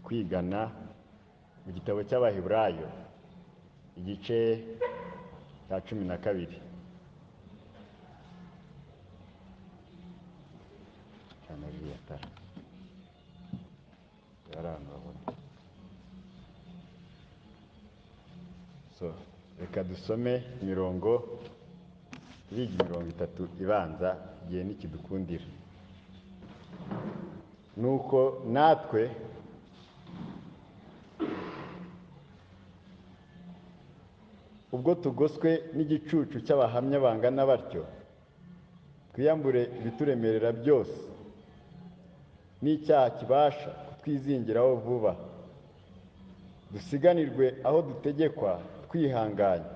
kwigana mu gitabo cy'Abaheburayo igice cya 12 cyane biyatara yaranabona. Reka dusome imirongo 30 ibanza igihe nikidukundira. Nuko natwe ubwo tugoswe n'igicucu cy'abahamya bangana batyo, twiyambure ibituremerera byose n'icyaha kibasha kutwizingiraho vuba, dusiganirwe aho dutegekwa twihanganye,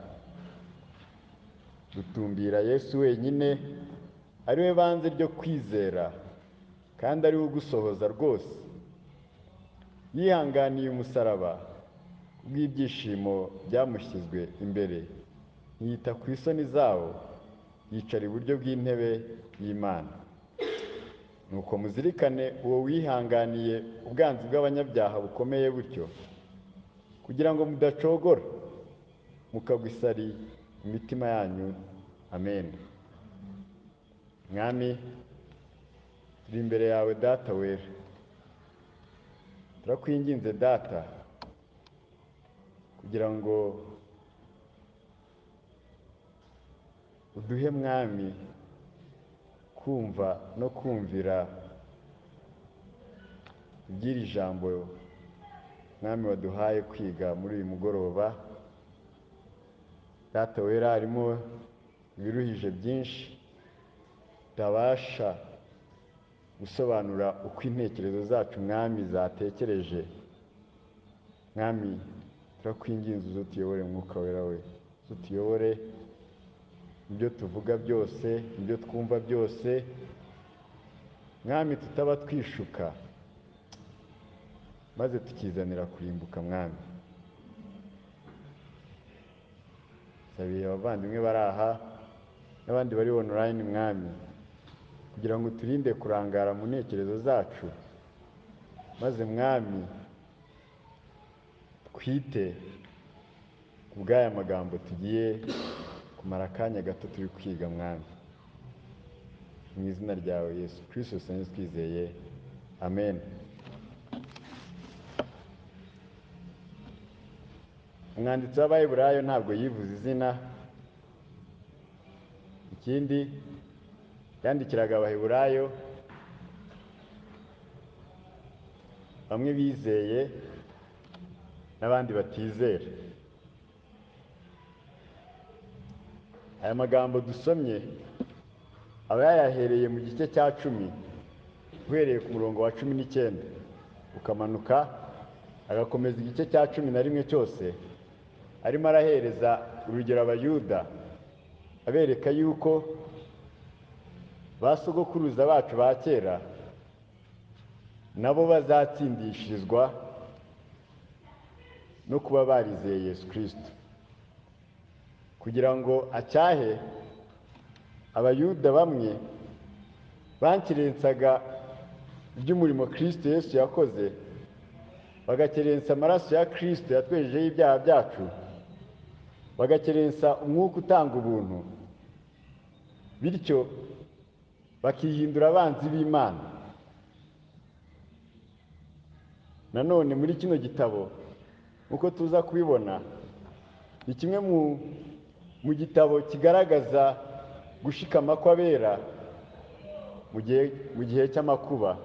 dutumbira Yesu wenyine ari we banze ryo kwizera kandi ari we ugusohoza rwose, yihanganiye umusaraba bw'ibyishimo byamushyizwe imbere, ntiyita ku isoni zawo, yicara iburyo bw'intebe y'Imana. Nuko muzirikane uwo wihanganiye ubwanzi bw'abanyabyaha bukomeye butyo, kugira ngo mudacogora mukagwa isari imitima yanyu. Amen. Mwami, turi imbere yawe Data wera, turakwinginze Data kugira ngo uduhe Mwami kumva no kumvira iby'iri jambo Mwami waduhaye kwiga muri uyu mugoroba. Data wera, harimo ibiruhije byinshi tutabasha gusobanura uko intekerezo zacu Mwami zatekereje. Mwami, turakwinginze uzutuyobore Mwuka wera we, uzutuyobore ibyo tuvuga byose, ibyo twumva byose Mwami, tutaba twishuka maze tukizanira kurimbuka. Mwami, sabiye abavandimwe bari aha n'abandi bari online Mwami, kugira ngo turinde kurangara mu ntekerezo zacu, maze Mwami twite ku bw'aya magambo tugiye kumara akanya gato turi kwiga. Mwami, mu izina ryawe Yesu Kristo senye twizeye, amen. Umwanditsi w'Abaheburayo ntabwo yivuze izina, ikindi yandikiraga Abaheburayo bamwe bizeye n'abandi batizera. Aya magambo dusomye aba yayahereye mu gice cya 10 uhereye ku murongo wa 19 ukamanuka agakomeza igice cya 11 cyose, arimo arahereza urugero Abayuda abereka yuko basogokuruza bacu ba kera nabo bazatsindishirizwa no kuba barizeye Yesu Kristo, kugira ngo acyahe Abayuda bamwe bankirensaga iby'umurimo Kristo Yesu yakoze, bagakerensa amaraso ya Kristo yatwejejeho ibyaha byacu, bagakerensa umwuka utanga ubuntu, bityo bakihindura abanzi b'Imana. Nanone muri kino gitabo uko tuza kubibona, ni kimwe mu gitabo kigaragaza gushikama kw'abera mu gihe cy'amakuba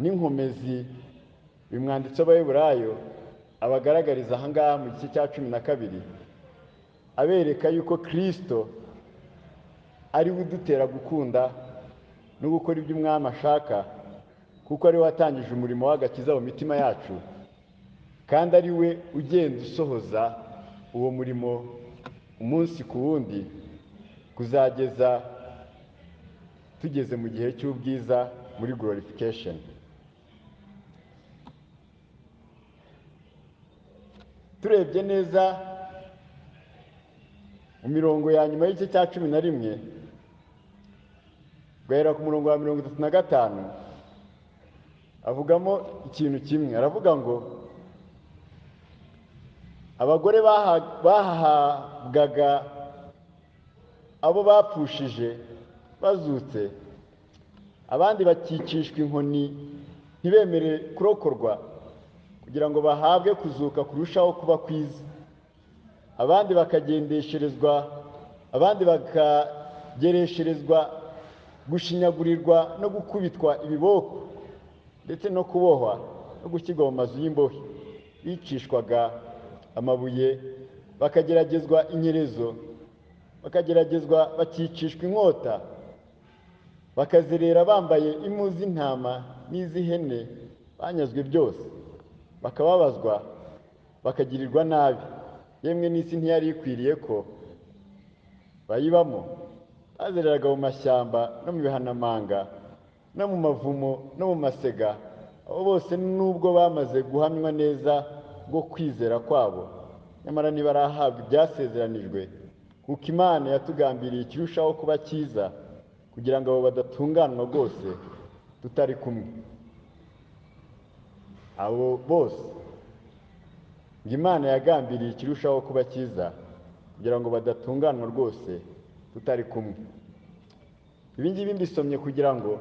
n'inkomezi. Uyu mwanditsi w'Abaheburayo abagaragariza aha ngaha mu gice cya 12 abereka yuko Kristo ari we udutera gukunda no gukora ibyo Umwami ashaka, kuko ari we watangije umurimo w'agakiza mu mitima yacu, kandi ari we ugenda usohoza uwo murimo umunsi ku wundi, kuzageza tugeze mu gihe cy'ubwiza muri glorification. Turebye neza mu mirongo ya nyuma y'igice cya 11 guhera ku murongo wa 35 avugamo ikintu kimwe, aravuga ngo abagore bahabwaga abo bapfushije bazutse, abandi bakicishwa inkoni ntibemere kurokorwa kugira ngo bahabwe kuzuka kurushaho kuba kwiza, abandi bakageresherezwa gushinyagurirwa no gukubitwa ibiboko ndetse no kubohwa no gushyirwa mu mazu y'imbohe, bicishwaga amabuye, bakageragezwa inyerezo, bakicishwa inkota, bakazerera bambaye impu z'intama n'iz'ihene banyazwe byose, bakababazwa, bakagirirwa nabi, yemwe n'isi ntiyari ikwiriye ko bayibamo. Bazereraga mu mashyamba no mu bihanamanga no mu mavumo no mu masega, abo bose nubwo bamaze guhamywa neza bwo kwizera kwabo, nyamara ntibarahabwa ibyasezeranijwe, kuko Imana yatugambiriye ikirushaho kuba cyiza, kugira ngo abo badatunganwa rwose tutari kumwe. Abo bose ngo Imana yagambiriye ikirushaho kuba cyiza, kugira ngo badatunganwa rwose tutari kumwe. Ibi ngibi mbisomye kugira ngo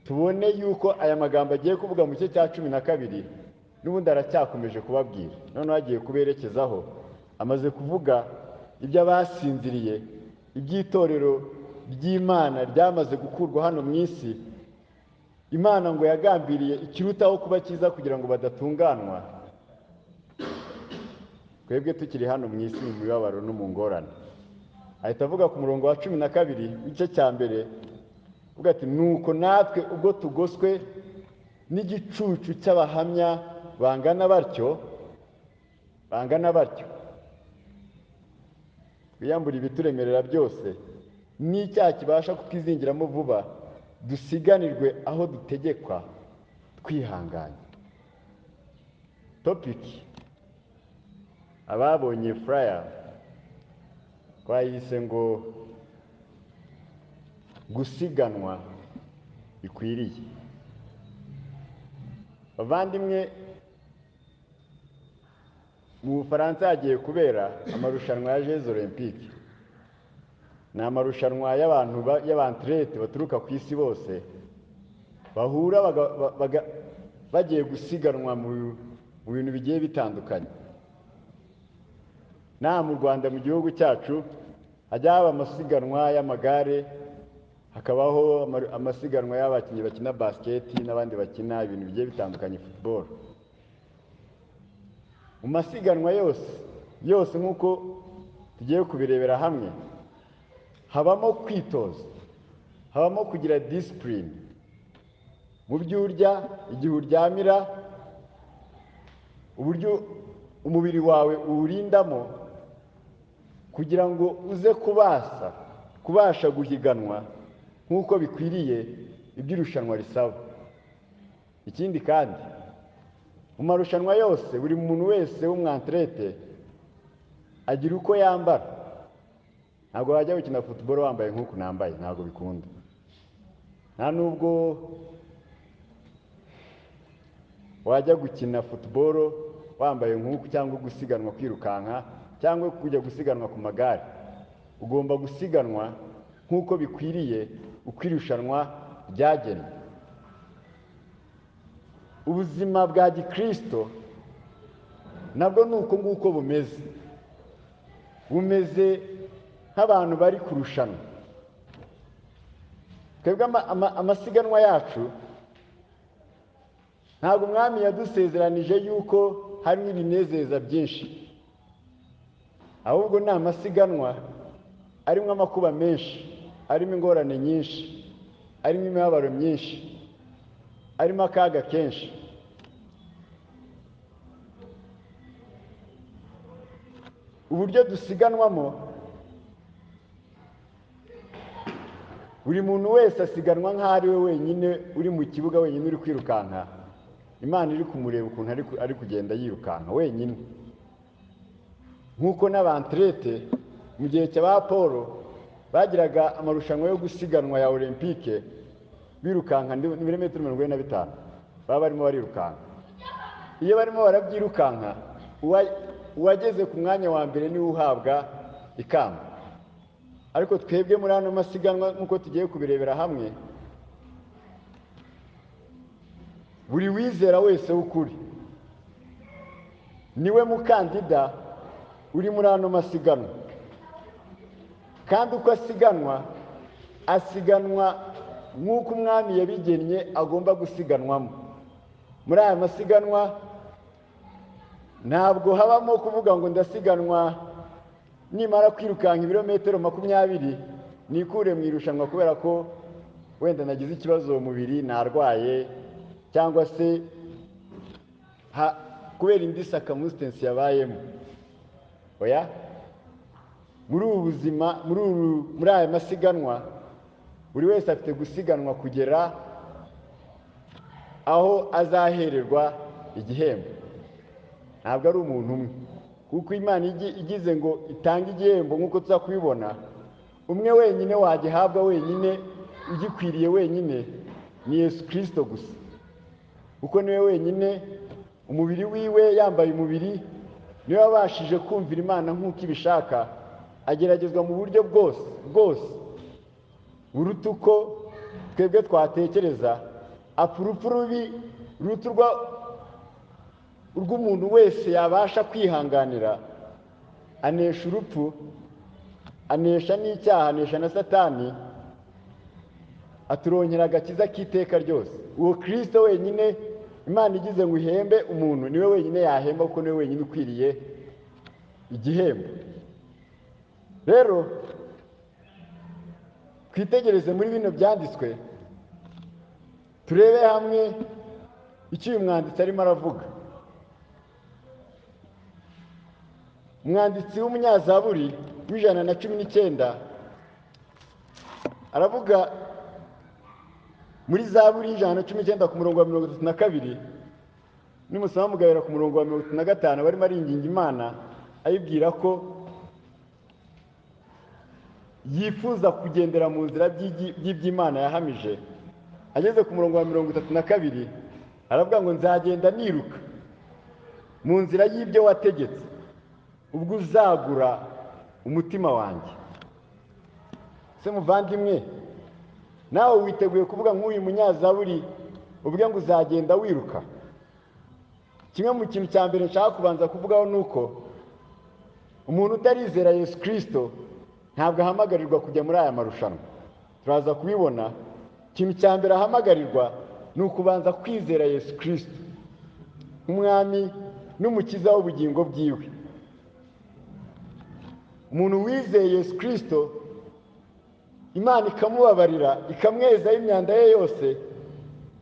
tubone yuko aya magambo agiye kuvuga mu gice cya 12 n'ubundi aracyakomeje kubabwira. Noneho agiye kuberekezaho, amaze kuvuga iby'abasinziriye, iby'itorero ry'Imana ryamaze gukurwa hano mu isi. Imana ngo yagambiriye ikirutaho kuba cyiza kugira ngo badatunganwa, twebwe tukiri hano mu isi mu mibabaro no mu ngorane. Ahita avuga ku murongo wa 12 w'igice cya mbere, uvuga ati nuko natwe ubwo tugoswe n'igicucu cy'abahamya bangana batyo twiyambura ibituremerera byose n'icyaha kibasha kutwizingiramo vuba, dusiganirwe aho dutegekwa twihanganye. Topic ababonye flyer twayise ngo gusiganwa bikwiriye. Bavandimwe, mu Bufaransa hagiye kubera amarushanwa ya Jeux Olympiques. Ni amarushanwa y'abantrete baturuka ku isi bose bahura bagiye gusiganwa mu bintu bigiye bitandukanye. Mu Rwanda mu gihugu cyacu hajya haba amasiganwa y'amagare, hakabaho amasiganwa y'abakinnyi bakina basket n'abandi bakina ibintu bigiye bitandukanye, football. Mu masiganwa yose nk'uko tugiye kubirebera hamwe, habamo kwitoza, habamo kugira discipline mu byo urya, igihe uryamira, uburyo umubiri wawe uwurindamo, kugira ngo uze kubasha guhiganwa nk'uko bikwiriye iby'irushanwa risaba. Ikindi kandi mu marushanwa yose buri muntu wese w'umwantrete agira uko yambara. Ntabwo wajya gukina football wambaye nk'uko nambaye, ntabwo bikunda. Nta nubwo wajya gukina football wambaye nk'uko, cyangwa gusiganwa kwirukanka, cyangwa kujya gusiganwa ku magare. Ugomba gusiganwa nk'uko bikwiriye, uko irushanwa ryagenwe. Ubuzima bwa Gikristo nabwo nuko nguko bumeze nk'abantu bari kurushanwa. Twebwe amasiganwa yacu ntabwo Umwami yadusezeranije yuko harimo ibinezeza byinshi, ahubwo ni amasiganwa arimo amakuba menshi, arimo ingorane nyinshi, arimo imibabaro myinshi, arimo akaga kenshi. Uburyo dusiganwamo, buri muntu wese asiganwa nk'aho ari we wenyine uri mu kibuga, wenyine uri kwirukanka. Imana iri kumureba ukuntu ari kugenda yirukanka wenyine. Nk'uko n'abantrete mu gihe cya Paul bagiraga amarushanwa yo gusiganwa ya Olympique, birukanka ibirometero 45. baba barimo barirukanka. Iyo barimo barabyirukanka, uwageze ku mwanya wa mbere niwe uhabwa ikamba. Ariko twebwe muri ano masiganwa nk'uko tugiye kubirebera hamwe, buri wizera wese w'ukuri niwe mukandida uri muri ano masiganwa. Kandi uko asiganwa nk'uko umwami yabigennye agomba gusiganwamo. Muri aya masiganwa ntabwo habamo kuvuga ngo ndasiganwa nimara kwirukanka ibirometero 20 nikure mu irushanwa kubera ko wenda nagize ikibazo mu mubiri, narwaye, cyangwa se kubera indi circumstance yabayemo. Oya, muri ubu buzima, muri aya masiganwa, buri wese afite gusiganwa kugera aho azahererwa igihembo. Ntabwo ari umuntu umwe, kuko Imana igize ngo itange igihembo nk'uko tuza kubibona, umwe wenyine wagihabwa wenyine, ugikwiriye wenyine, ni Yesu Kristo gusa. Kuko niwe wenyine, umubiri wiwe yambaye umubiri, niwe wabashije kumvira Imana nk'uko ibishaka, ageragezwa mu buryo bwose buruta uko twebwe twatekereza, apfa urupfu rubi ruturwa urw'umuntu wese yabasha kwihanganira, anesha urupfu, anesha n'icyaha, anesha na Satani, aturonkera agakiza k'iteka ryose. Uwo Kristo wenyine Imana igize ngo ihembe umuntu, niwe wenyine yahemba, kuko niwe wenyine ukwiriye igihembo. Rero twitegereze muri bino byanditswe, turebe hamwe icyo uyu mwanditsi arimo aravuga. Umwanditsi w'umunyazaburi w'119 aravuga muri Zaburi 119 ku murongo wa 32, nimusoma mugahera ku murongo wa 35, barimo aringinga Imana ayibwira ko yifuza kugendera mu nzira by'iby'Imana yahamije. Ageze ku murongo wa 32 aravuga ngo nzagenda niruka mu nzira y'ibyo wategetse, ubwo uzagura umutima wanjye. Se muvandimwe, nawe witeguye kuvuga nk'uyu munyazaburi uvuga ngo uzagenda wiruka? Kimwe mu kintu cya mbere nshaka kubanza kuvugaho nuko umuntu utarizera Yesu Kristo ntabwo ahamagarirwa kujya muri aya marushanwa. Turaza kubibona. Ikintu cya mbere ahamagarirwa ni ukubanza kwizera Yesu Kristo umwami n'umukiza w'ubugingo bwiwe. Umuntu wizeye Yesu Kristo, Imana ikamubabarira, ikamwezaho imyanda ye yose,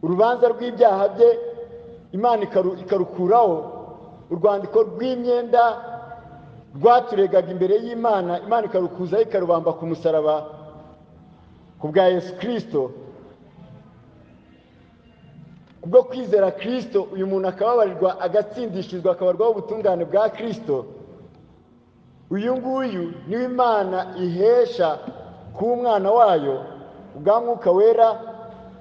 urubanza rw'ibyaha bye Imana ikarukuraho, urwandiko rw'imyenda rwaturegaga imbere y'Imana, Imana ikarukuzaho, ikarubamba ku musaraba ku bwa Yesu Kristo. Kubwo kwizera Kristo, uyu muntu akababarirwa, agatsindishizwa, akabarwaho ubutungane bwa Kristo. Uyu nguyu niwe Imana ihesha kuba umwana wayo, ubwa Mwuka Wera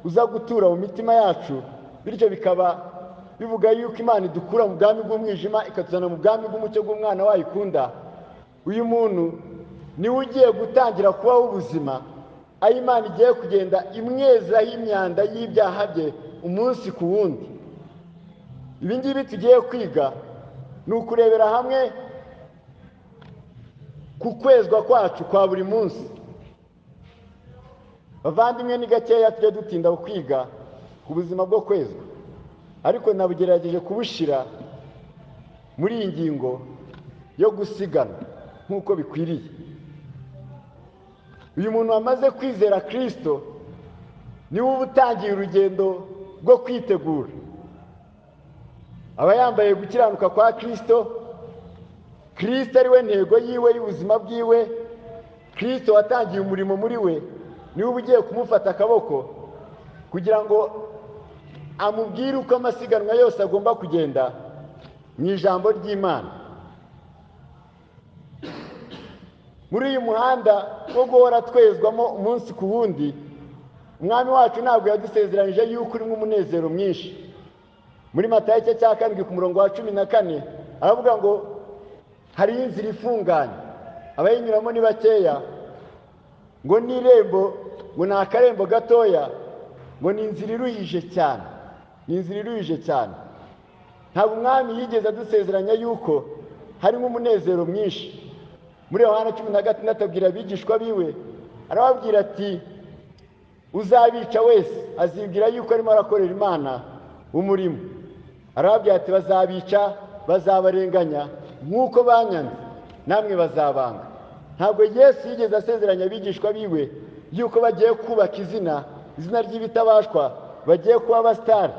uza gutura mu mitima yacu, bityo bikaba bivuga yuko Imana idukura mu bwami bw'umwijima ikatuzana mu bwami bw'umucyo bw'umwana wayo ikunda. Uyu muntu niwe ugiye gutangira kubaho ubuzima, aho Imana igiye kugenda imwezaho imyanda y'ibyaha bye umunsi ku wundi. Ibi ngibi tugiye kwiga ni ukurebera hamwe ku kwezwa kwacu kwa buri munsi. Bavandimwe, ni gakeya tujye dutinda kwiga ku buzima bwo kwezwa, ariko nabugerageje kubushira muri iyi ngingo yo gusigana nk'uko bikwiriye. Uyu muntu wamaze kwizera Kristo niwe uba utangiye urugendo rwo kwitegura. Aba yambaye gukiranuka kwa Kristo. Kristo ari we ntego yiwe y'ubuzima bwiwe. Kristo watangiye umurimo muri we, niwe uba ugiye kumufata akaboko kugira ngo amubwire uko amasiganwa yose agomba kugenda mu ijambo ry'Imana. Muri uyu muhanda wo guhora twezwamo umunsi ku wundi, umwami wacu ntabwo yadusezeranije yuko urimo umunezero mwinshi. muri Matayo igice cya 7 ku murongo wa 14 aravuga ngo hari inzira ifunganye abayinyuramo ni bakeya, ngo n'irembo ngo ni akarembo gatoya, ngo ni inzira iruhije cyane, ni inzira iruhije cyane. Ntabwo umwami yigeze adusezeranya yuko harimo umunezero mwinshi. Muri Yohana 16 abwira abigishwa biwe, arababwira ati uzabica wese azibwira yuko arimo arakorera Imana umurimo. Arababwira ati bazabica, bazabarenganya nk'uko banyanze, namwe bazabanga. Ntabwo Yesu yigeze asezeranya abigishwa biwe yuko bagiye kubaka izina ry'ibitabashwa, bagiye kuba abasitari,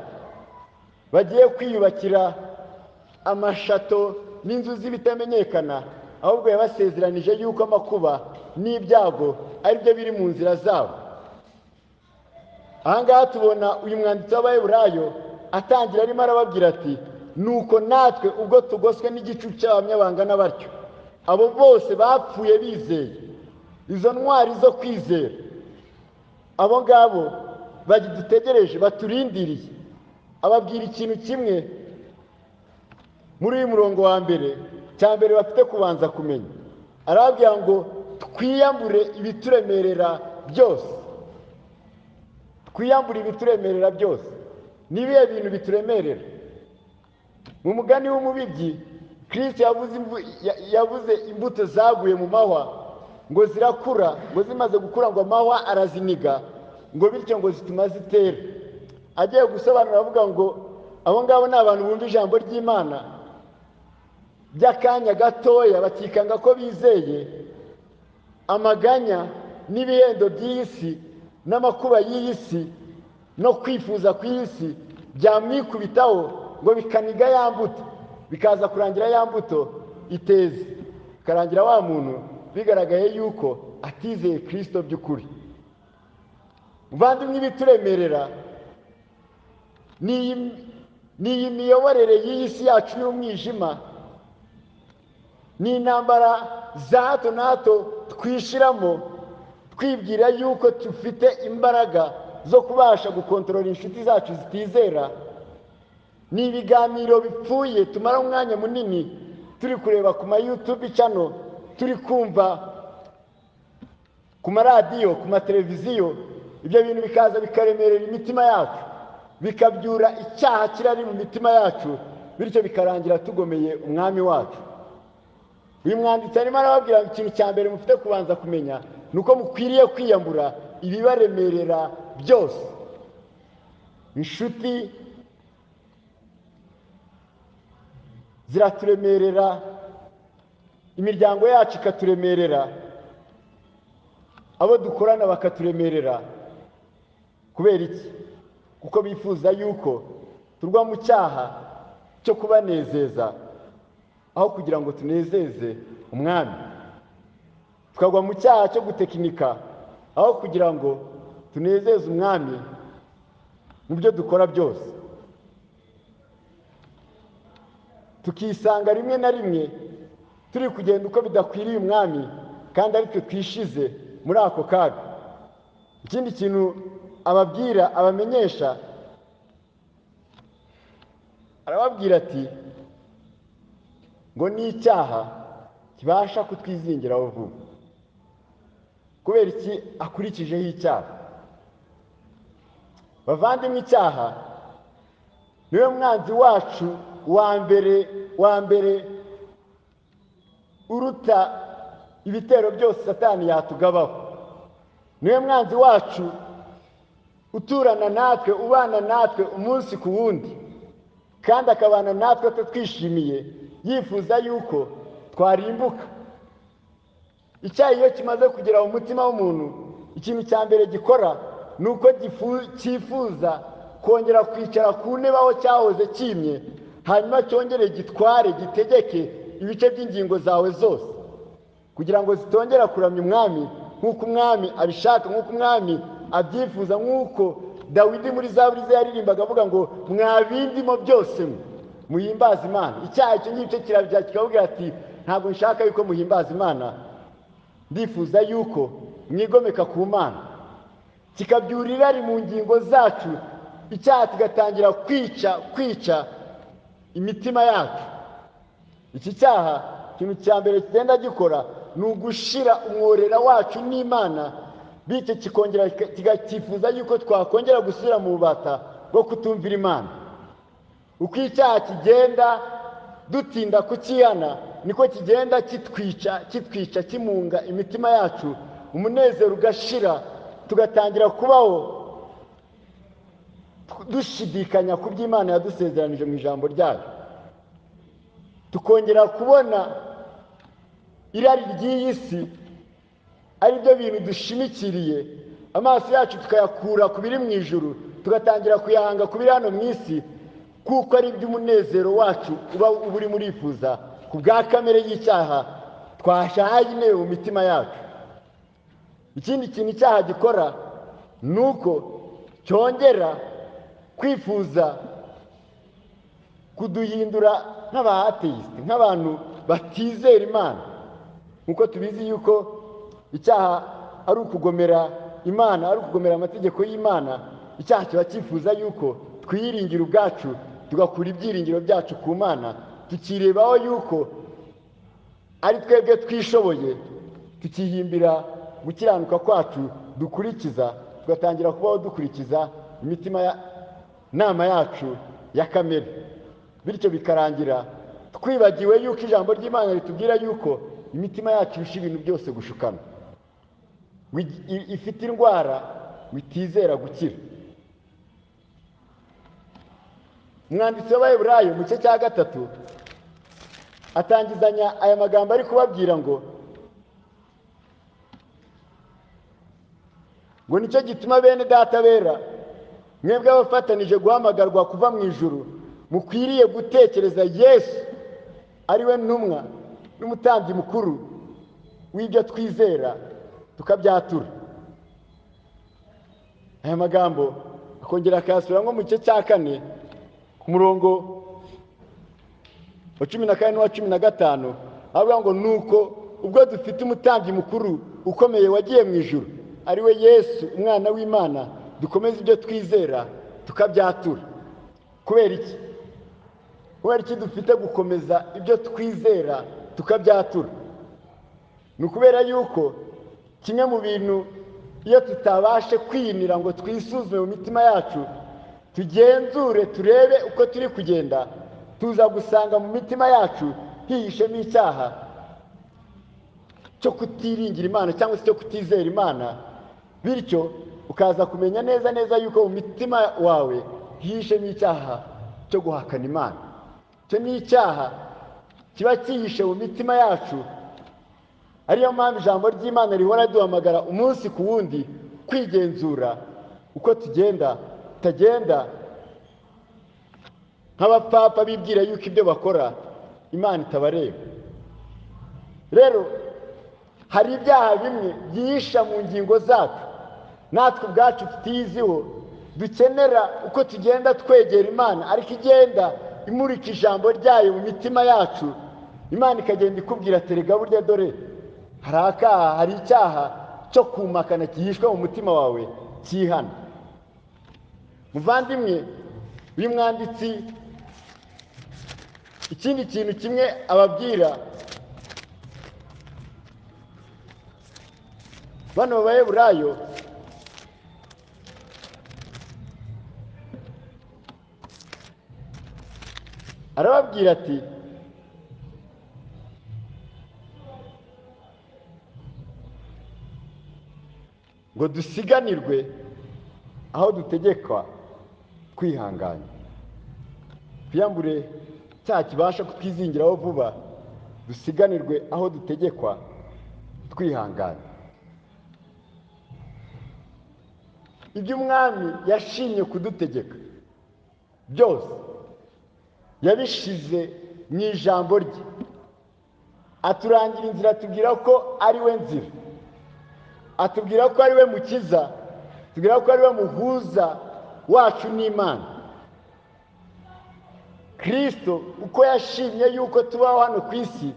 bagiye kwiyubakira amashato n'inzu z'ibitamenyekana, ahubwo yabasezeranije yuko amakuba n'ibyago ari byo biri mu nzira zabo. Ahangaha tubona uyu mwanditsi w'Abaheburayo atangira arimo arababwira ati nuko natwe ubwo tugoswe n'igicucu cy'abahamya bangana batyo, abo bose bapfuye bizeye, izo ntwari zo kwizera, abo ngabo bagidutegereje baturindiriye. Ababwira ikintu kimwe muri uyu murongo wa mbere, cya mbere bafite kubanza kumenya. Arababwira ngo twiyambure ibituremerera byose. Twiyambure ibituremerera byose. Nibihe bintu bituremerera? Mu mugani w'umubibyi, Kristo yavuze imbuto zaguye mu mahwa ngo zirakura, ngo zimaze gukura ngo amahwa araziniga, ngo bityo ngo zituma zitera. Agiye gusobanura avuga ngo abo ngabo ni abantu bumva ijambo ry'Imana by'akanya gatoya, bakikanga ko bizeye amaganya n'ibihendo by'isi n'amakuba y'isi no kwifuza kw'isi byamwikubitaho, ngo bikaniga ya mbuto, bikaza kurangira ya mbuto iteze, bikarangira wa muntu bigaragaye yuko atizeye Kristo by'ukuri. Muvandimwe, ibituremerera ni iyi miyoborere y'isi yacu y'umwijima, ni intambara za hato na hato twishiramo twibwira yuko dufite imbaraga zo kubasha gukontorora inshuti zacu zitizera. Ni ibiganiro bipfuye tumara umwanya munini turi kureba ku ma YouTube channel, turi kumva ku maradiyo, ku mateleviziyo. Ibyo bintu bikaza bikaremerera imitima yacu, bikabyura icyaha kirari mu mitima yacu, bityo bikarangira tugomeye umwami wacu. Uyu mwanditsi arimo arababwira ikintu cya mbere mufite kubanza kumenya, nuko mukwiriye kwiyambura ibibaremerera byose. Inshuti ziraturemerera, imiryango yacu ikaturemerera, abo dukorana bakaturemerera. Kubera iki? Kuko bifuza yuko turwa mu cyaha cyo kubanezeza aho kugira ngo tunezeze umwami, tukagwa mu cyaha cyo gutekinika aho kugira ngo tunezeze umwami mu byo dukora byose. Tukisanga rimwe na rimwe turi kugenda uko bidakwiriye umwami, kandi ari twe twishize muri ako kaga. Ikindi kintu ababwira, abamenyesha, arababwira ati ngo ni icyaha kibasha kutwizingiraho vuba. Kubera iki akurikijeho icyaha? Bavandimwe, icyaha niwe mwanzi wacu wa mbere uruta ibitero byose Satani yatugabaho. Niwe mwanzi wacu uturana natwe, ubana natwe umunsi ku wundi, kandi akabana natwe twishimiye, yifuza yuko twarimbuka. Icyaha iyo kimaze kugera mu mutima w'umuntu, ikintu cya mbere gikora nuko cyifuza kongera kwicara ku ntebe aho cyahoze kimye, hanyuma cyongere gitware, gitegeke ibice by'ingingo zawe zose, kugira ngo zitongera kuramya umwami nk'uko umwami abishaka, nk'uko umwami abyifuza, nk'uko Dawidi muri Zaburi ze yaririmbaga avuga ngo mwabindimo byose muhimbaza Imana. Icyaha icyo ngicyo kirabya kikavuga ati ntabwo nshaka yuko muhimbaza Imana, ndifuza yuko mwigomeka ku Mana. Kikabyurira ari mu ngingo zacu, icyaha kigatangira kwica imitima yacu. Iki cyaha ikintu cya mbere kigenda gikora ni ugushira umworera wacu n'Imana, bityo kikongera kigakifuza yuko twakongera gusubira mu bubata bwo kutumvira Imana. Uko icyaha kigenda dutinda kukihana, niko kigenda kitwica kimunga imitima yacu, umunezero ugashira, tugatangira kubaho dushidikanya ku by'Imana yadusezeranije mu ijambo ryayo. Tukongera kubona irari ry'iyi si ari byo bintu dushimikiriye, amaso yacu tukayakura ku biri mu ijuru, tugatangira kuyahanga ku biri hano mu isi, kuko ari iby'umunezero wacu uba uri murifuza ku bwa kamere y'icyaha twashahaye intebe mu mitima yacu. Ikindi kintu icyaha gikora ni uko cyongera kwifuza kuduhindura nk'aba-atheist, nk'abantu batizera Imana. Nk'uko tubizi yuko icyaha ari ukugomera Imana, ari ukugomera amategeko y'Imana. Icyaha kiba cyifuza yuko twiyiringira ubwacu, tugakura ibyiringiro byacu ku Mana, tukirebaho yuko ari twebwe twishoboye, tukihimbira gukiranuka kwacu dukurikiza, tugatangira kubaho dukurikiza nama yacu ya kamere. Bityo bikarangira twibagiwe yuko ijambo ry'Imana ritubwira yuko imitima yacu irusha ibintu byose gushukana, ifite indwara bitizera gukira. Umwanditsi w'Abaheburayo mu gice cya 3 atangizanya aya magambo ari kubabwira ngo nicyo gituma bene data bera, mwebwe abafatanije guhamagarwa kuva mu ijuru, mukwiriye gutekereza Yesu ari we ntumwa n'umutambyi mukuru w'ibyo twizera, tukabyatura. Aya magambo akongera akayasubira nko mu gice cya 4 ku murongo wa 14 n'uwa 15, avuga ngo nuko ubwo dufite umutambyi mukuru ukomeye wagiye mu ijuru, ari we Yesu umwana w'Imana, dukomeze ibyo twizera tukabyatura. Kubera iki? Kubera iki dufite gukomeza ibyo twizera tukabyatura? Ni ukubera yuko kimwe mu bintu iyo tutabashe kwiyinira ngo twisuzume mu mitima yacu, tugenzure turebe uko turi kugenda, tuza gusanga mu mitima yacu hihishemo icyaha cyo kutiringira Imana cyangwa se cyo kutizera Imana. Bityo ukaza kumenya neza yuko mu mitima wawe hihishemo icyaha cyo guhakana Imana. Icyo ni icyaha kiba cyihishe mu mitima yacu. Ariyo mpamvu ijambo ry'Imana rihora duhamagara umunsi ku wundi kwigenzura uko tutagenda nk'abapapa bibwira yuko ibyo bakora Imana itabareba. Rero hari ibyaha bimwe byihisha mu ngingo zacu natwe ubwacu tutiziho, dukenera uko tugenda twegera Imana, ariko igenda imurika ijambo ryayo mu mitima yacu. Imana ikagenda ikubwira ati rega burya dore hari icyaha cyo kumakana gihishwe mu mutima wawe, cyihana. Muvandimwe w'umwanditsi, ikindi kintu kimwe ababwira bano b'Abaheburayo, arababwira ati ngo dusiganirwe aho dutegekwa kwihangana, twiyambure cyaha kibasha kutwizingiraho vuba, dusiganirwe aho dutegekwa twihangana. Ibyo umwami yashimye kudutegeka byose yabishize mu ijambo rye, aturangira inzira, atubwira ko ari we nzira, atubwira ko ari we mukiza, atubwira ko ari we muhuza wacu n'Imana. Kristo uko yashimye yuko tubaho hano ku isi,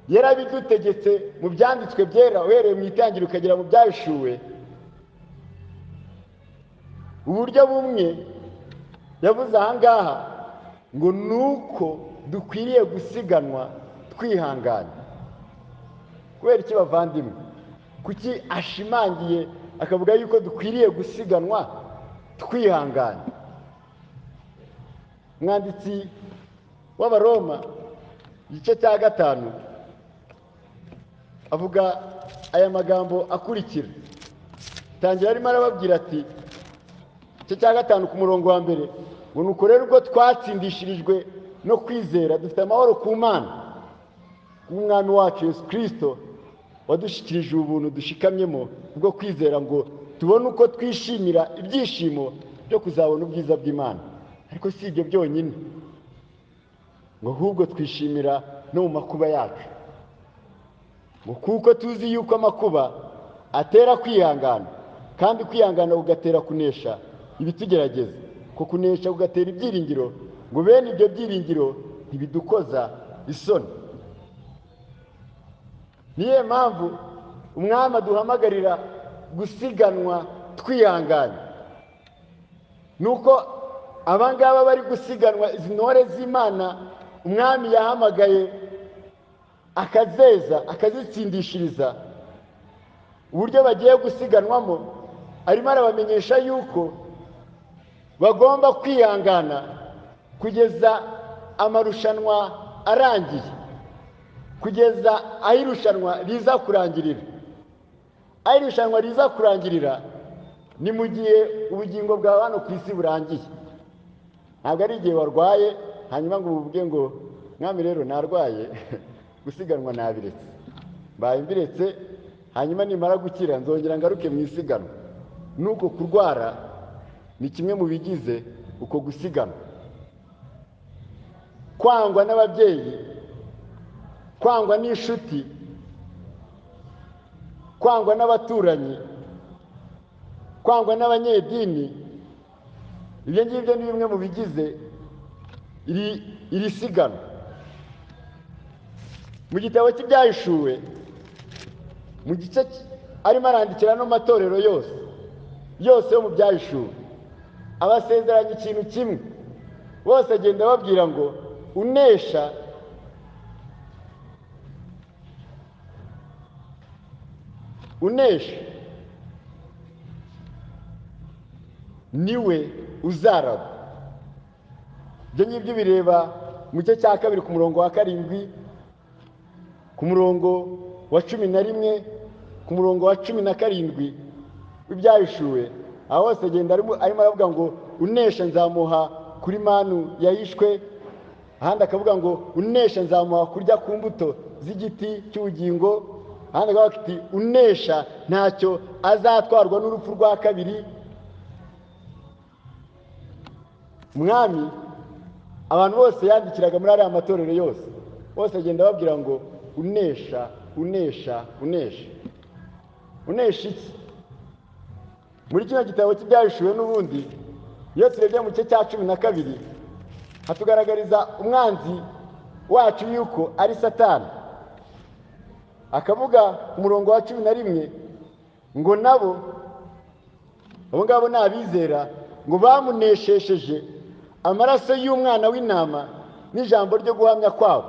yarabidutegetse mu byanditswe byera, uhereye mu itangiriro ukagera mu byahishuwe, uburyo bumwe yavuze aha ngaha ngo nuko dukwiriye gusiganwa twihanganye. Kubera iki bavandimwe? Kuki ashimangiye akavuga yuko dukwiriye gusiganwa twihanganye? Umwanditsi w'Abaroma igice cya 5 avuga aya magambo akurikira. Tangira arimo arababwira ati, igice cya 5 ku murongo wa mbere, ngo nuko rero ubwo twatsindishirijwe no kwizera dufite amahoro ku Mana kubw'Umwami wacu Yesu Kristo wadushikirije ubuntu dushikamyemo bwo kwizera, ngo tubone uko twishimira ibyishimo byo kuzabona ubwiza bw'Imana. Ariko si ibyo byonyine, ngo ahubwo twishimira no mu makuba yacu, ngo kuko tuzi yuko amakuba atera kwihangana, kandi kwihangana kugatera kunesha ibitugerageza, ko kunesha kugatera ibyiringiro, ngo bene ibyo byiringiro ntibidukoza isoni. Niyo mpamvu umwami aduhamagarira gusiganwa twihanganye. Nuko abangaba bari gusiganwa, izi ntore z'Imana umwami yahamagaye akazeza akazitsindishiriza uburyo bagiye gusiganwamo, arimo arabamenyesha yuko bagomba kwihangana kugeza amarushanwa arangiye, kugeza aho irushanwa riza kurangirira. Aho irushanwa riza kurangirira ni mu gihe ubugingo bwawe hano ku isi burangiye. Ntabwo ari igihe warwaye hanyuma ngo uvuge ngo mwami rero narwaye gusiganwa nabiretse, mbaye mbiretse, hanyuma nimara gukira nzongera ngaruke mu isiganwa. Nuko kurwara ni kimwe mu bigize uko gusiganwa. Kwangwa n'ababyeyi, kwangwa n'inshuti, kwangwa n'abaturanyi, kwangwa n'abanyedini, ibyo ngibyo ni bimwe mu bigize iri siganwa. Mu gitabo cy'Ibyahishuwe, mu gice arimo arandikira no matorero yose yo mu Byahishuwe, abasezeranya ikintu kimwe. Bose agenda babwira ngo unesha niwe uzaraba. Ibyo ngibyo bireba mu gice cya 2 ku murongo wa 7, ku murongo wa 11, ku murongo wa 17 w'Ibyahishuwe. Aho hose agenda arimo aravuga ngo unesha nzamuha kuri manu yahishwe, ahandi akavuga ngo unesha nzamuha kurya ku mbuto z'igiti cy'ubugingo, ahandi akavuga ati unesha ntacyo azatwarwa n'urupfu rwa kabiri. Mwami abantu bose yandikiraga muri ariya matorero yose, bose agenda babwira ngo unesha iki? Muri kino gitabo cy'Ibyahishuwe n'ubundi, iyo turebye mu gice cya 12 hatugaragariza umwanzi wacu yuko ari Satani. Akavuga ku murongo wa 11 ngo abo ngabo ni abizera, ngo bamuneshesheje amaraso y'umwana w'intama n'ijambo ryo guhamya kwabo,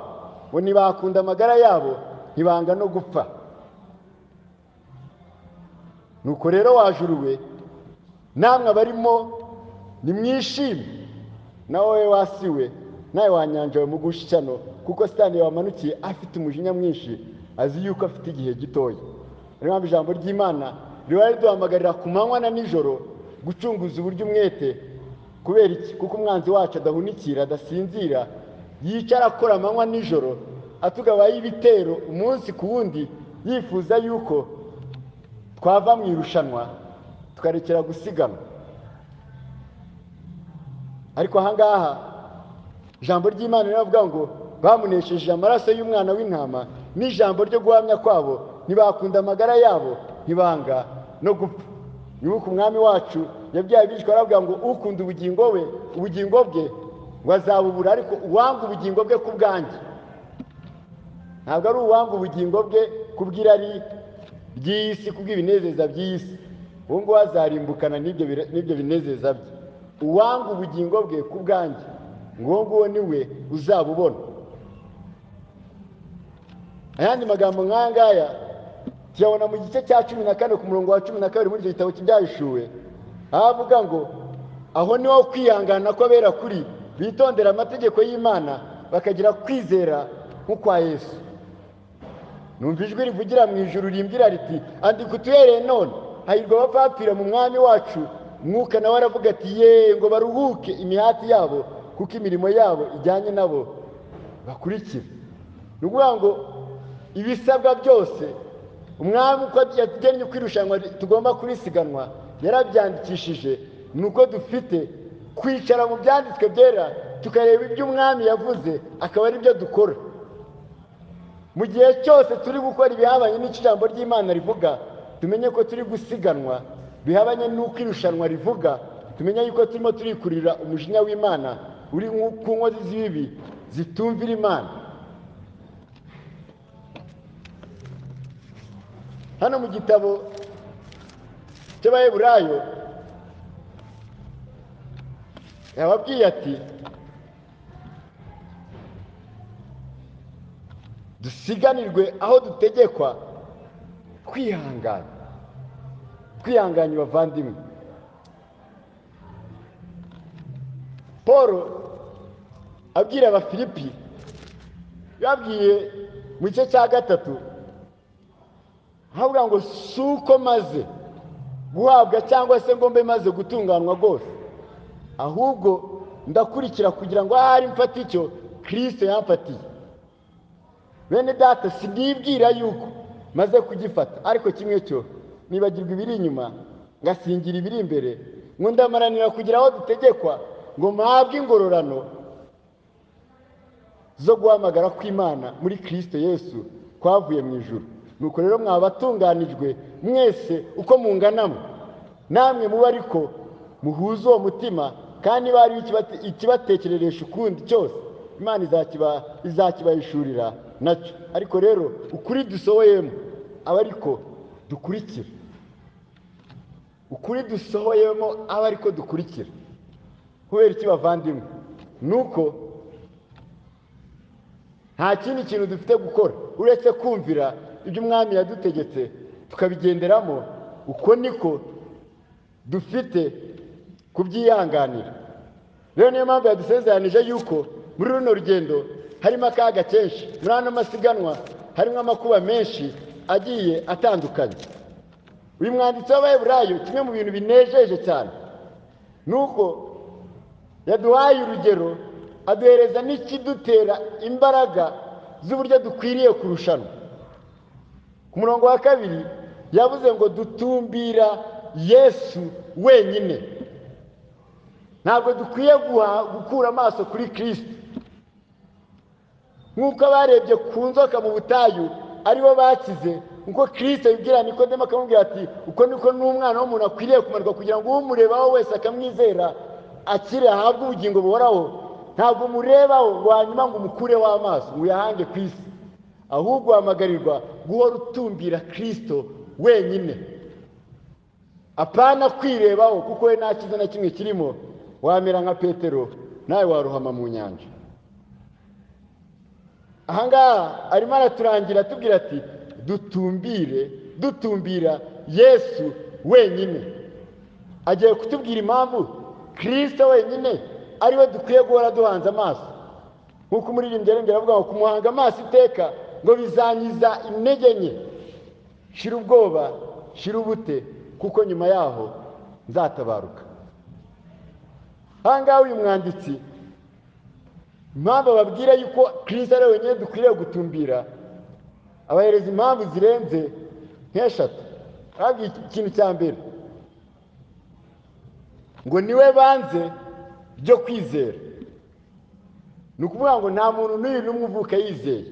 ngo ntibakunda amagara yabo, ntibanga no gupfa. Nuko rero wajuruwe, namwe abarimo nimwishime, nawe wasiwe, nawe wanyanjawe mu gushikano, kuko Satani yabamanukiye afite umujinya mwinshi, azi yuko afite igihe gitoya. Niyo ijambo ry'Imana riba riduhamagarira ku manywa na nijoro gucunguza uburyo umwete. Kubera iki? Kuko umwanzi wacu adahunikira, adasinzira, yicara akora amanywa nijoro, atugabaye ibitero umunsi ku wundi, yifuza yuko twava mu irushanwa tukarekera gusiganwa. Ariko ahangaha ijambo ry'Imana riravuga ngo bamunesheje amaraso y'umwana w'intama n'ijambo ryo guhamya kwabo, ntibakunda amagara yabo, ntibanga no gupfa. Nibuka umwami wacu yabyaye abishwe aravuga ngo ukunda ubugingo bwe ngo azabubura, ariko uwanga ubugingo bwe ku bwanjye. Ntabwo ari uwanga ubugingo bwe kubw'irari ry'isi, kubw'ibinezeza by'isi, uwo ngo azarimbukana n'ibyo binezeza bye. uwanga ubugingo bwe ku bwanjye ngo nguwo niwe uzabubona. Ayandi magambo nk'aya ngaya tuyabona mu gice cya 14 ku murongo wa 12 muri icyo gitabo cy'Ibyahishuwe, aho avuga ngo aho niho kwihangana kw'abera kuri bitondera amategeko y'Imana bakagira kwizera nk'ukwa Yesu. Numva ijwi rivugira mu ijuru rimbwira riti, andika utuhereye none hahirwa abapfapfira mu mwami wacu. Mwuka nawe aravuga ati, ye ngo baruhuke imihati yabo kuko imirimo yabo ijyanye nabo bakurikira. Ni ukuvuga ngo ibisabwa byose umwami uko yagennye uko irushanwa tugomba kurisiganwa yarabyandikishije. Ni uko dufite kwicara mu byanditswe byera tukareba ibyo umwami yavuze akaba ari byo dukora. Mu gihe cyose turi gukora ibihabanye n'ijambo ry'Imana rivuga, tumenye ko turi gusiganwa bihabanye n'uko irushanwa rivuga. Tumenye yuko turimo turikurira umujinya w'Imana uri ku nkozi z'ibibi zitumvira Imana. Hano mu gitabo cy'Abaheburayo yababwiye ati, dusiganirwe aho dutegekwa kwihangana. Kwihangana bavandimwe. Paul abwira Abafilipi, yabwiye mu gice cya 3 havuga ngo si uko maze guhabwa cyangwa se ngo mbe maze gutunganwa rwose, ahubwo ndakurikira kugira ngo ahari mfate icyo Kristo yamfatiye. Bene data, sinibwira yuko maze kugifata, ariko kimwe cyo nibagirwa ibiri inyuma ngasingira ibiri imbere, ngo ndamaranira kugira aho dutegekwa ngo mpabwe ingororano zo guhamagara kw'Imana muri Kristo Yesu kwavuye mu ijuru. Nuko rero mwabatunganijwe mwese uko munganamo, namwe muba ariko muhuza uwo mutima, kandi bari ikibatekereresha ukundi cyose Imana izakibahishurira nacyo. Ariko rero ukuri dusohoyemo aba ariko dukurikira. Ukuri dusohoyemo aba ariko dukurikira. Kubera iki bavandimwe? Nuko nta kindi kintu dufite gukora uretse kumvira ibyo umwami yadutegetse tukabigenderamo. Uko niko dufite kubyihanganira. Rero niyo mpamvu yadusezeranije yuko muri runo rugendo harimo akaga kenshi, muri ano masiganwa harimo amakuba menshi agiye atandukanye. Uyu mwanditsi w'Abaheburayo, kimwe mu bintu binejeje cyane nuko yaduhaye urugero, aduhereza n'ikidutera imbaraga z'uburyo dukwiriye kurushanwa. Ku murongo wa 2 yavuze ngo dutumbira Yesu wenyine. Ntabwo dukwiye gukura amaso kuri Kristo nk'uko abarebye ku nzoka mu butayu aribo bakize, nkuko Kristo yibwira Nikodemo akamubwira ati, uko niko n'umwana w'umuntu akwiriye kumarwa kugira ngo umurebaho wese akamwizera akire ahabwe ubugingo buhoraho. Ntabwo umurebaho ngo hanyuma ngo umukureho amaso ngo uyahange ku isi, ahubwo uhamagarirwa guhora utumbira Kristo wenyine, apana kwirebaho, kuko we nta cyiza na kimwe kirimo. Wamera nka Petero nawe waruhama mu nyanja. Ahangaha arimo araturangira atubwira ati, dutumbira Yesu wenyine. Agiye kutubwira impamvu Kristo wenyine ariwe dukwiye guhora duhanze amaso. Nk'uko umuririmbyi arengera avuga ngo kumuhanga amaso iteka ngo bizanyiza intege nke. Shira ubwoba, shira ubute, kuko nyuma yaho nzatabaruka. Ahangaha uyu mwanditsi impamvu babwira yuko Kristo ari wenyine dukwiriye gutumbira, abahereza impamvu zirenze nk'eshatu. Ababwira ikintu cya mbere ngo niwe banze byo kwizera. Ni ukuvuga ngo nta muntu n'umwe uvuka yizeye,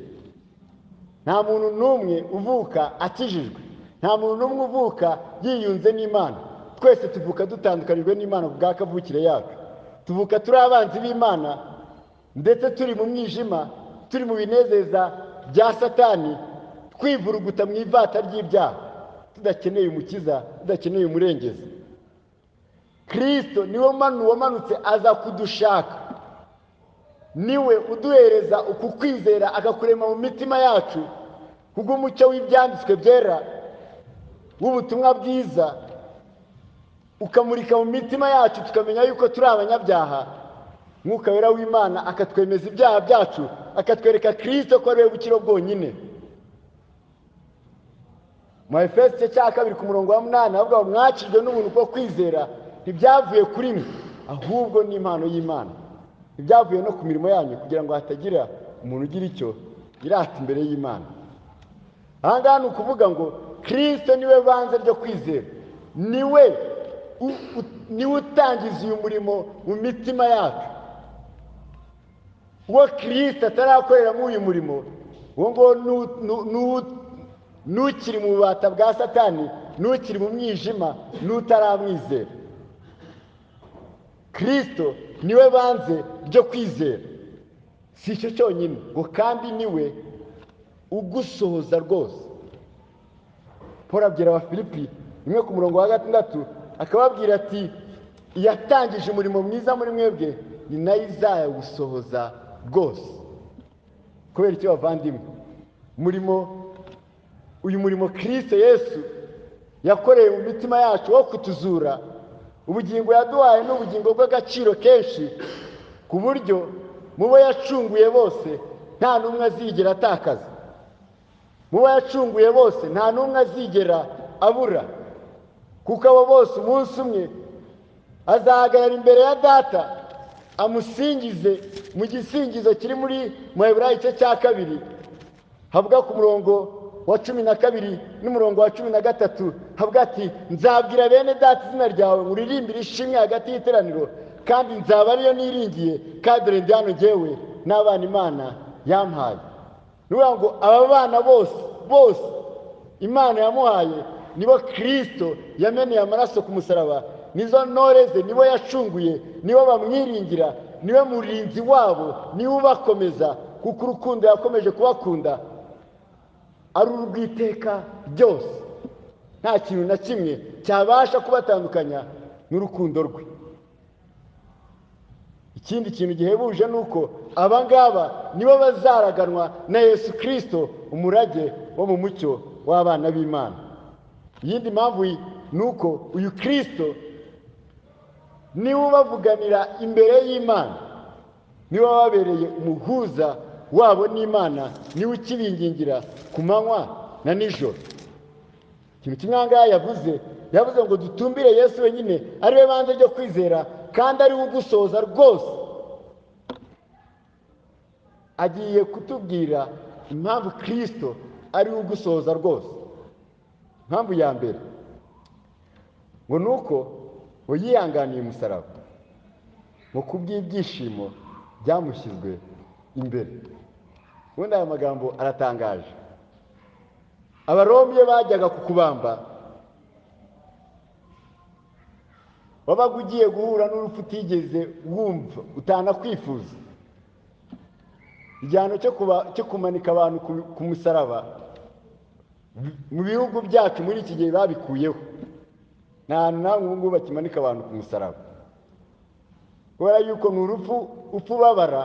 nta muntu n'umwe uvuka akijijwe, nta muntu n'umwe uvuka yiyunze n'Imana. Twese tuvuka dutandukanijwe n'Imana ku bwa kavukire yacu. Tuvuka turi abanzi b'Imana, ndetse turi mu mwijima, turi mu binezeza bya Satani, twivuruguta mu ivata ry'ibyaha, tudakeneye umukiza, tudakeneye umurengezi. Kristo niwe wamanutse aza kudushaka, niwe uduhereza uku kwizera agakurema mu mitima yacu kubw'umucyo w'ibyanditswe byera w'ubutumwa bwiza, ukamurika mu mitima yacu tukamenya yuko turi abanyabyaha. Mwuka wera w'Imana akatwemeza ibyaha byacu, akatwereka Kristo ko ari we bukiro bwonyine. Mu Efeso cya 2 ku murongo wa 8 avuga ngo mwakijwe n'ubuntu bwo kwizera, ntibyavuye kuri mwe ahubwo ni impano y'Imana, ntibyavuye no ku mirimo yanyu kugira ngo hatagira umuntu ugira icyo yirata imbere y'Imana. Aha ngaha ni ukuvuga ngo Kristo niwe banze ryo kwizera, niwe utangiza uyu murimo mu mitima yacu. Uwo Kristo atarakoreramo uyu murimo, uwo ngo nukiri mu bubata bwa Satani, nukiri mu mwijima, n'utaramwizera. Kristo niwe banze ryo kwizera. Si icyo cyonyine ngo kandi niwe ugusohoza rwose. Paul abwira Abafilipi 1 ku murongo wa 6 akababwira ati yatangije umurimo mwiza muri mwebwe, ni nayo izawusohoza rwose. Kubera icyo bavandimwe, uyu murimo Kristo Yesu yakoreye mu mitima yacu wo kutuzura, ubugingo yaduhaye n'ubugingo bw'agaciro kenshi, ku buryo mu bo yacunguye bose nta n'umwe azigera atakaza, mu bo yacunguye bose nta n'umwe azigera abura, kuko abo bose umunsi umwe azahagarara imbere ya Data amusingize mu gisingizo kiri muri Muheburayo cya 2 havuga ku murongo wa 12 n'umurongo wa 13 havuga ati nzabwira bene Data izina ryawe, muririmbire ishimwe hagati y'iteraniro, kandi nzaba ariyo niringiye, kandi dore ndi hano jyewe n'abana Imana yampaye. Nuvuga ngo aba bana bose Imana yamuhaye nibo Kristo yameneye amaraso ku musaraba, nizo ntore ze, nibo yacunguye, nibo bamwiringira, niwe murinzi wabo, niwe ubakomeza, kuko urukundo yakomeje kubakunda ari urw'iteka byose. Nta kintu na kimwe cyabasha kubatandukanya n'urukundo rwe. Ikindi kintu gihebuje ni uko aba ngaba nibo bazaraganwa na Yesu Kristo, umurage wo mu mucyo w'abana b'Imana. Iyindi mpamvu ni uko uyu Kristo niwe ubavuganira imbere y'Imana, niwe wababereye umuhuza wabo n'Imana, niwe ukibingingira ku manywa na nijoro. Ikintu kimwe aha ngaha yavuze ngo dutumbire Yesu wenyine ari we banze ryo kwizera, kandi ari we ugusohoza rwose. Agiye kutubwira impamvu Kristo ari we ugusohoza rwose. Impamvu ya mbere ngo ni uko ngo yihanganiye umusaraba, ngo kubw'ibyishimo byamushyizwe imbere. Ubundi aya magambo aratangaje. Abaroma iyo bajyaga kukubamba, wabaga ugiye guhura n'urupfu utigeze wumva, utanakwifuza. Igihano cyo kumanika abantu ku musaraba mu bihugu byacu muri iki gihe babikuyeho. Nta hantu namwe ubu ngubu bakimanika abantu ku musaraba, kubera yuko ni urupfu ubabara,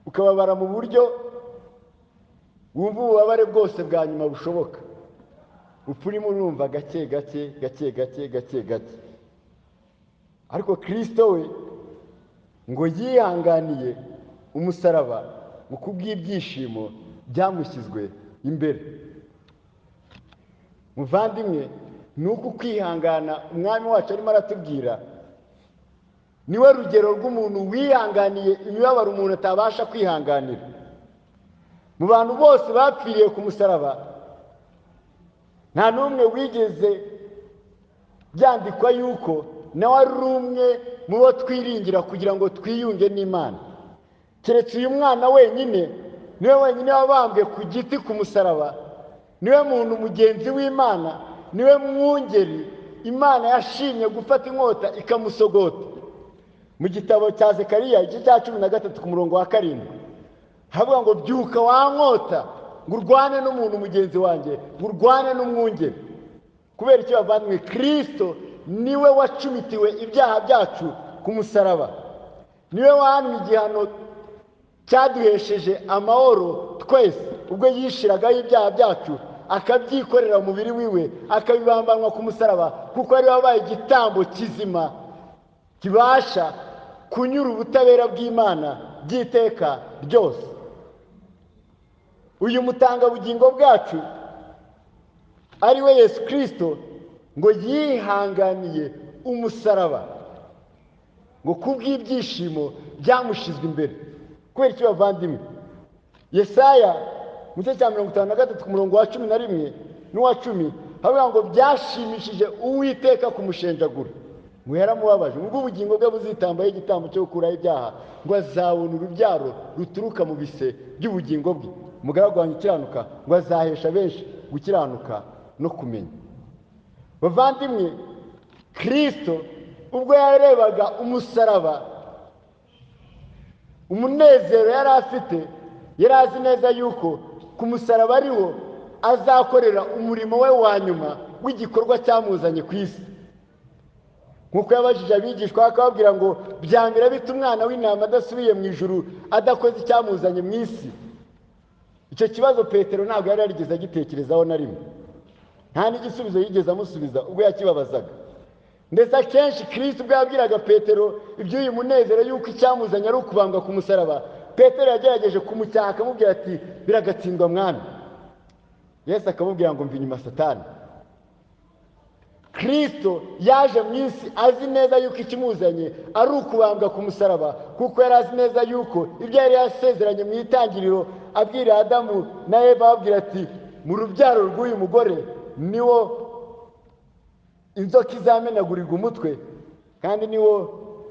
ukababara mu buryo wumva ububabare bwose bwa nyuma bushoboka. Upfa urimo urumva gake gake. Ariko Kristo we ngo yihanganiye umusaraba mu kubw'ibyishimo byamushyizwe imbere. Muvandimwe, ni uku kwihangana umwami wacu arimo aratubwira, niwe rugero rw'umuntu wihanganiye imibabaro umuntu atabasha kwihanganira. Mu bantu bose bapfiriye ku musaraba, nta n'umwe wigeze byandikwa yuko nawe ari umwe mu bo twiringira kugira ngo twiyunge n'Imana, keretse uyu mwana wenyine. Niwe wenyine wabambwe ku giti ku musaraba, niwe muntu mugenzi w'Imana, niwe mwungeri Imana yashimye gufata inkota ikamusogota. Mu gitabo cya Zekariya igice cya 13 ku murongo wa 7 havuga ngo byuka wa nkota, ngo urwane n'umuntu mugenzi wanjye, ngo urwane n'umwungeri. Kubera icyo bavandimwe, Kristo niwe wacumitiwe ibyaha byacu ku musaraba, niwe wahanwe igihano cyaduhesheje amahoro twese ubwo yishiragaho ibyaha byacu, akabyikorera umubiri wiwe, akabibambanwa ku musaraba, kuko ari wabaye igitambo kizima kibasha kunyura ubutabera bw'Imana by'iteka ryose. Uyu mutangabugingo bwacu ari we Yesu Kristo ngo yihanganiye umusaraba, ngo kubw'ibyishimo byamushizwe imbere. Kubera iki bavandimwe? Yesaya mu gice cya 53 ku murongo wa 11 n'uwa 10 havuga ngo byashimishije Uwiteka kumushenjagura, ngo yaramubabaje, ubwo ubugingo bwe buzitambaho igitambo cyo gukuraho ibyaha, ngo azabona urubyaro ruturuka mu bise by'ubugingo bwe, umugaragu wanjye ukiranuka, ngo azahesha benshi gukiranuka no kumenya. Bavandimwe, Kristo ubwo yarebaga umusaraba, umunezero yari afite, yari azi neza yuko ku musaraba ariho azakorera umurimo we wa nyuma w'igikorwa cyamuzanye ku isi. Nk'uko yabajije abigishwa akababwira ngo byambera bite umwana w'intama adasubiye mu ijuru adakoze icyamuzanye mu isi? Icyo kibazo Petero ntabwo yari yarigeze agitekerezaho na rimwe, nta n'igisubizo yigeze amusubiza ubwo yakibabazaga. Ndetse akenshi Kristo ubwo yabwiraga Petero iby'uyu munezero yuko icyamuzanye ari ukubambwa ku musaraba, Petero yagerageje kumucyaha akamubwira ati biragatsindwa mwana. Yesu akamubwira ngo mva inyuma Satani. Kristo yaje mu isi azi neza yuko ikimuzanye ari ukubambwa ku musaraba, kuko yari azi neza yuko ibyo yari yasezeranye mu itangiriro abwira Adamu na Eva, ababwira ati mu rubyaro rw'uyu mugore niwo inzoka izamenagurirwa umutwe, kandi niwo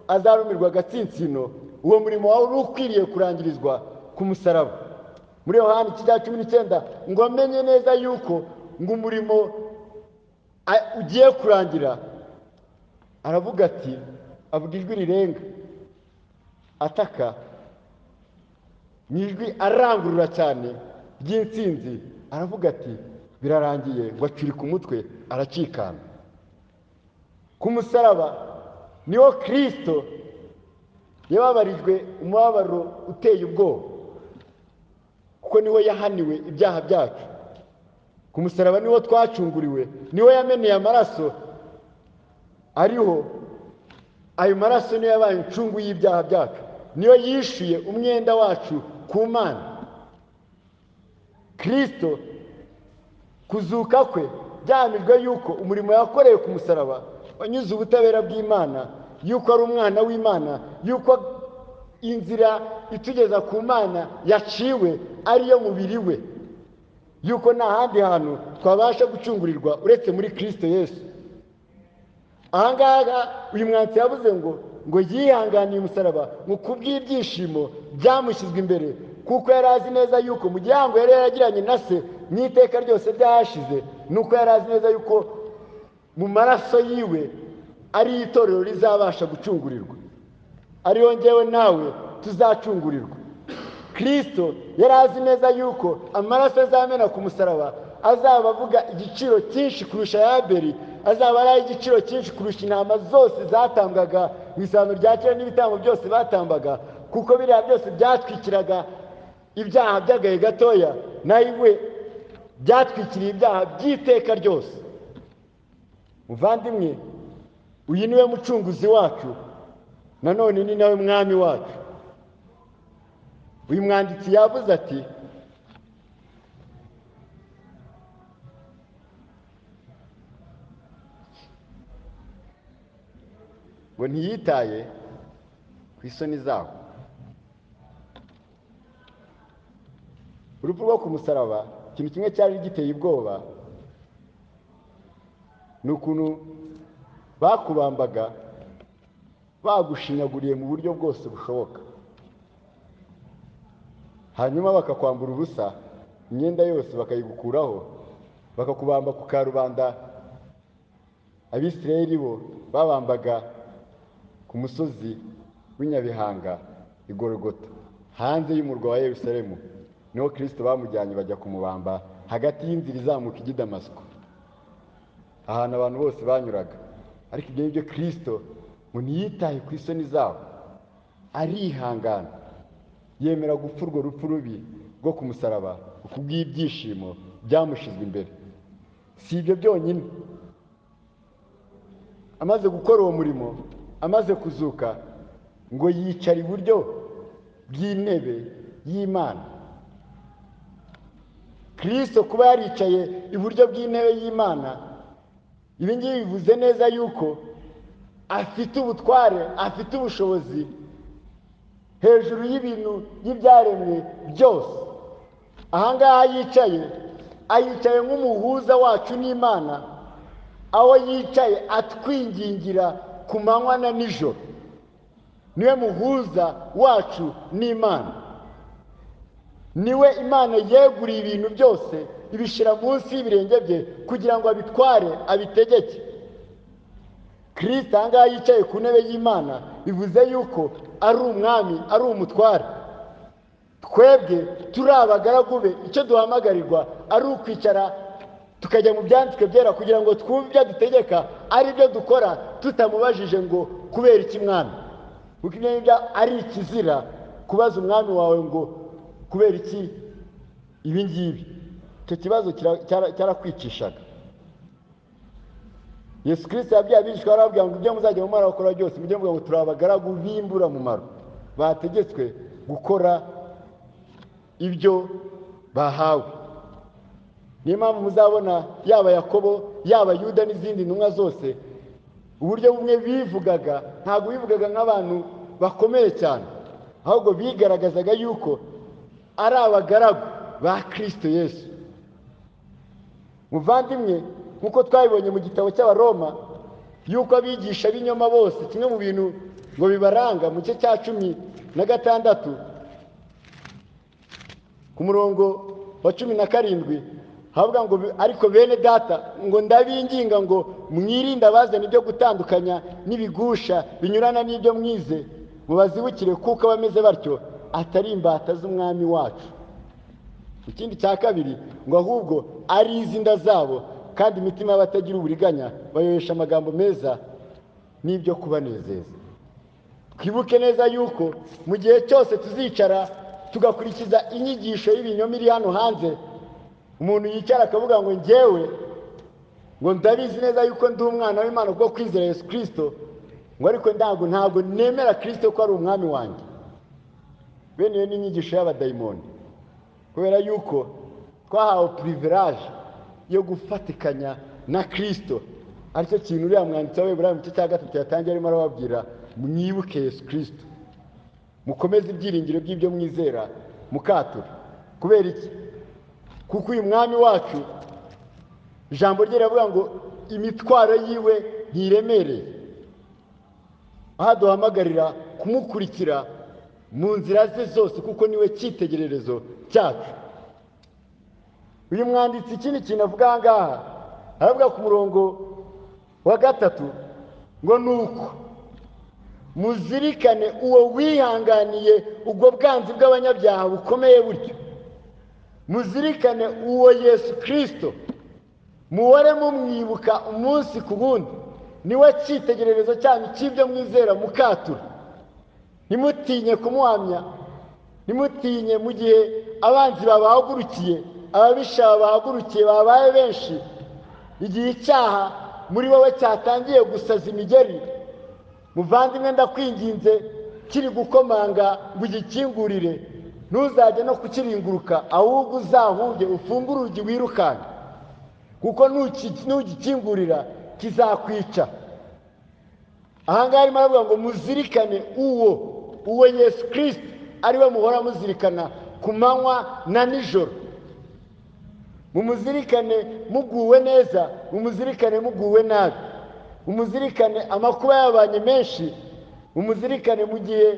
azarumirwa agatsinsino. Uwo murimo wari ukwiriye kurangirizwa ku musaraba. Muri Yohana 19 ngo amenye neza yuko ngo umurimo ugiye kurangira, aravuga ati, avuga ijwi rirenga ataka mu ijwi arangurura cyane ry'intsinzi, aravuga ati birarangiye, ngo acurika umutwe aracikana. Ku musaraba niho Kristo yababarijwe umubabaro uteye ubwoba, kuko niho yahaniwe ibyaha byacu. Ku musaraba niho twacunguriwe, niho yameneye amaraso, ariho ayo maraso niyo yabaye incungu y'ibyaha byacu, niyo yishuye umwenda wacu ku Mana. Kristo kuzuka kwe byahamijwe yuko umurimo yakoreye ku musaraba wanyuze ubutabera bw'Imana, yuko ari umwana w'Imana, yuko inzira itugeza ku Mana yaciwe ariyo mubiri we, yuko nta handi hantu twabasha gucungurirwa uretse muri Kristo Yesu. Ahangaha uyu mwanditsi yavuze ngo yihanganiye umusaraba, ngo kubw'ibyishimo byamushyizwe imbere, kuko yari azi neza yuko mu gihango yari yaragiranye na se mu iteka ryose ryashize, nuko yari azi neza yuko mu maraso yiwe ari itorero rizabasha gucungurirwa, ariyo njyewe nawe tuzacungurirwa. Kristo yari azi neza yuko amaraso azamena ku musaraba azaba avuga igiciro cyinshi kurusha ya Abeli, azaba ari igiciro cyinshi kurusha intama zose zatambwaga mu isano rya kera n'ibitambo byose batambaga, kuko biriya byose byatwikiraga ibyaha by'agahe gatoya, naho iwe byatwikiriye ibyaha by'iteka ryose. Muvandimwe, uyu niwe mucunguzi wacu, nanone ni nawe mwami wacu. Uyu mwanditsi yavuze ati ngo ntiyitaye ku isoni zawo. Urupfu rwo ku musaraba, ikintu kimwe cyari giteye ubwoba, ni ukuntu bakubambaga bagushinyaguriye mu buryo bwose bushoboka, hanyuma bakakwambura ubusa, imyenda yose bakayigukuraho, bakakubamba ku karubanda. Abisirayeli bo babambaga ku musozi w'inyabihanga i Golgota, hanze y'umurwa wa Yerusalemu. Niho Kristo bamujyanye bajya kumubamba hagati y'inzira izamuka ijya i Damasiko, ahantu abantu bose banyuraga. ariko ibyo ngibyo Kristo ngo ntiyitaye ku isoni zabo, arihangana yemera gupfa urwo rupfu rubi rwo ku musaraba kubw'ibyishimo byamushizwe imbere. Si ibyo byonyine, amaze gukora uwo murimo, amaze kuzuka, ngo yicara iburyo bw'intebe y'Imana. Kristo kuba yaricaye iburyo bw'intebe y'Imana, ibi ngibi bivuze neza yuko afite ubutware, afite ubushobozi hejuru y'ibintu y'ibyaremwe byose. Ahangaha yicaye, ayicaye nk'umuhuza wacu n'Imana, aho yicaye atwingingira ku manywa na nijoro. Niwe muhuza wacu n'Imana, niwe Imana yeguriye ibintu byose ibishyira munsi y'ibirenge bye kugira ngo abitware, abitegeke. Kristo ahangaha yicaye ku ntebe y'Imana, bivuze yuko ari umwami, ari umutware. Twebwe turi abagaragu be, icyo duhamagarirwa ari ukwicara tukajya mu byanditswe byera kugira ngo twumve ibyo dutegeka ari byo dukora, tutamubajije ngo kubera iki mwami. Kuko ibyo ngibyo ari ikizira kubaza umwami wawe ngo kubera iki ibi ngibi. Icyo kibazo cyarakwicishaga. Yesu Kristo yabwiye abigishwa, arababwira ngo ibyo muzajya mumara gukora byose mujye muvuga ngo turi abagaragu b'imburamumaro bategetswe gukora ibyo bahawe. Niyo mpamvu muzabona yaba Yakobo, yaba Yuda n'izindi ntumwa zose, uburyo bumwe bivugaga, ntabwo bivugaga nk'abantu bakomeye cyane, ahubwo bigaragazaga yuko ari abagaragu ba Kristo Yesu. Muvandimwe, nk'uko twabibonye mu gitabo cy'Abaroma, yuko abigisha b'inyoma bose, kimwe mu bintu ngo bibaranga mu gice cya 16 ku murongo wa 17, havuga ngo ariko bene data, ngo ndabinginga ngo mwirinde abazana ibyo gutandukanya n'ibigusha binyurana n'ibyo mwize, mubazibukire kuko abameze batyo atari imbata z'umwami wacu. Ikindi cya kabiri, ngo ahubwo ari izinda zabo, kandi imitima y'abatagira uburiganya bayoyesha amagambo meza n'ibyo kubanezeza. Twibuke neza yuko mu gihe cyose tuzicara tugakurikiza inyigisho y'ibinyoma iri hano hanze, umuntu yicara akavuga ngo njyewe ngo ndabizi neza yuko ndi umwana w'Imana bwo kwizera Yesu Kristo, ngo ariko ntabwo nemera Kristo ko ari umwami wanjye. Bene iyo ni inyigisho y'abadayimoni, kubera yuko twahawe privilege yo gufatikanya na Kristo. Aricyo kintu uriya mwanditsi w'Abahebureyo mu gice cya 3 yatangiye arimo arababwira, mwibuke Yesu Kristo, mukomeze ibyiringiro by'ibyo mwizera, mukatura. Kubera iki? Kuko uyu mwami wacu, ijambo rye riravuga ngo imitwaro yiwe ntiremereye. Aha duhamagarira kumukurikira mu nzira ze zose, kuko niwe cyitegererezo cyacu. Uyu mwanditsi ikindi kintu avuga aha ngaha, aravuga ku murongo wa 3 ngo nuko muzirikane uwo wihanganiye ubwo bwanzi bw'abanyabyaha bukomeye buryo. Muzirikane uwo Yesu Kristo, muhore mumwibuka umunsi ku wundi, niwe cyitegererezo cyanyu cy'ibyo mwizera, mukatura. Ntimutinye kumuhamya, ntimutinye mu gihe abanzi babahagurukiye, ababisha babahagurukiye babaye benshi, igihe icyaha muri wowe cyatangiye gusaza imigeri. Muvandimwe, ndakwinginze kiri gukomanga ngo ugikingurire, ntuzajye no kukiringuruka, ahubwo uzahuge ufungure urugi wirukane, kuko nugikingurira kizakwica. Ahangaha arimo aravuga ngo muzirikane uwo Yesu Kristo, ariwe muhora muzirikana ku manywa na nijoro. Mumuzirikane muguwe neza, mumuzirikane muguwe nabi, mumuzirikane amakuba y'abanye menshi, mumuzirikane mu gihe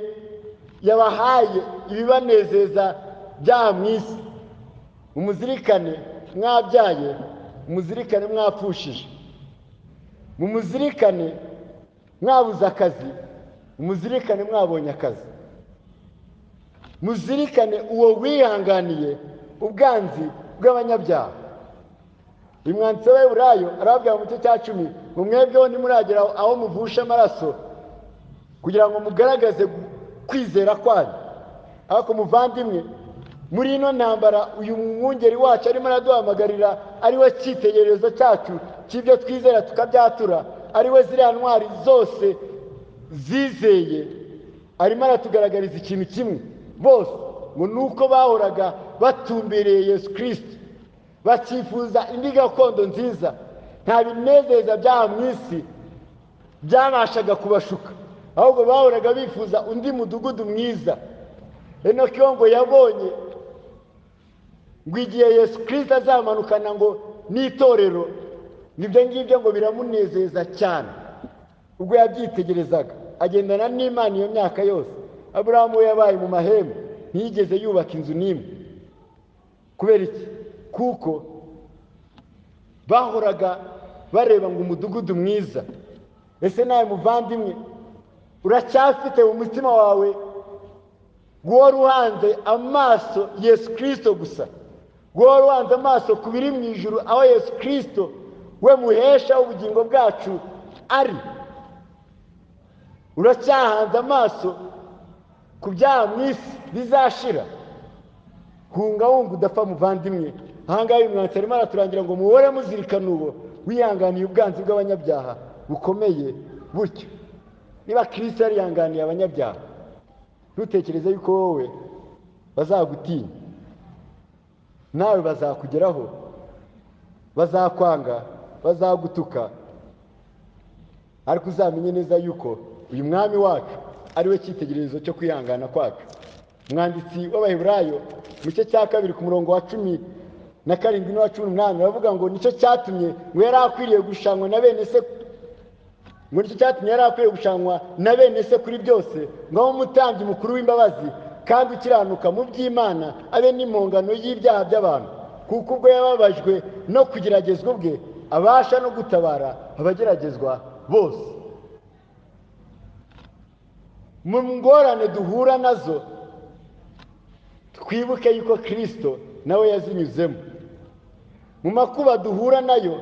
yabahaye ibibanezeza byaha mu isi. Mumuzirikane mwabyaye, mumuzirikane mwapfushije, mumuzirikane mwabuze akazi, mumuzirikane mwabonye akazi. Muzirikane uwo wihanganiye ubwanzi bw'abanyabyaha. uyu mwanditsi w'Abaheburayo arababwira mu gice cya 10 ngo mwebweho ntimuragera aho muvusha amaraso kugira ngo mugaragaze kwizera kwanyu. Ariko muvandimwe, muri ino ntambara uyu mwungeri wacu arimo araduhamagarira ari we cyitegererezo cyacu cy'ibyo twizera tukabyatura, ari we ziriya ntwari zose zizeye, arimo aratugaragariza ikintu kimwe bose, ngo nuko bahoraga batumbereye Yesu Kristo, bakifuza indi gakondo nziza. Nta binezeza by'aha mu isi byabashaga kubashuka, ahubwo bahoraga bifuza undi mudugudu mwiza. Enoki ngo yabonye ngo igihe Yesu Kristo azamanukana ngo n'itorero, nibyo ngibyo ngo biramunezeza cyane. Ubwo yabyitegerezaga agendana n'Imana iyo myaka yose, Aburahamu we yabaye mu mahema, ntiyigeze yubaka inzu n'imwe. Kubera iki? Kuko bahoraga bareba ngo umudugudu mwiza. Ese nawe muvandimwe, uracyafite mu mutima wawe guhora uhanze amaso Yesu Kristo gusa, guhora uhanze amaso ku biri mu ijuru, aho Yesu Kristo we muhesha ubugingo bwacu ari? Uracyahanze amaso ku byaha mu isi bizashira? Hunga wumva udapfa muvandimwe. Ahangaha uyu mwanditsi arimo araturangira ngo muhore muzirikana uwo wihanganiye ubwanzi bw'abanyabyaha bukomeye butyo. Niba Kristo yarihanganiye abanyabyaha, ntutekereze yuko wowe bazagutinya, nawe bazakugeraho, bazakwanga, bazagutuka. Ariko uzamenye neza yuko uyu mwami wacu ari we cyitegererezo cyo kwihangana kwacu. Umwanditsi w'Abaheburayo mu gice cya 2 ku murongo wa 17 n'uwa 18 aravuga ngo nicyo cyatumye ngo yari akwiriye gushangwa na bene se, ngo nicyo cyatumye yari akwiriye gushangwa na bene se kuri byose, ngo abe umutambyi mukuru w'imbabazi kandi ukiranuka mu by'Imana, abe n'impongano y'ibyaha by'abantu, kuko ubwo yababajwe no kugeragezwa ubwe abasha no gutabara abageragezwa bose. Mu ngorane duhura nazo twibuke yuko Kristo nawe yazinyuzemo. Mu makuba duhura nayo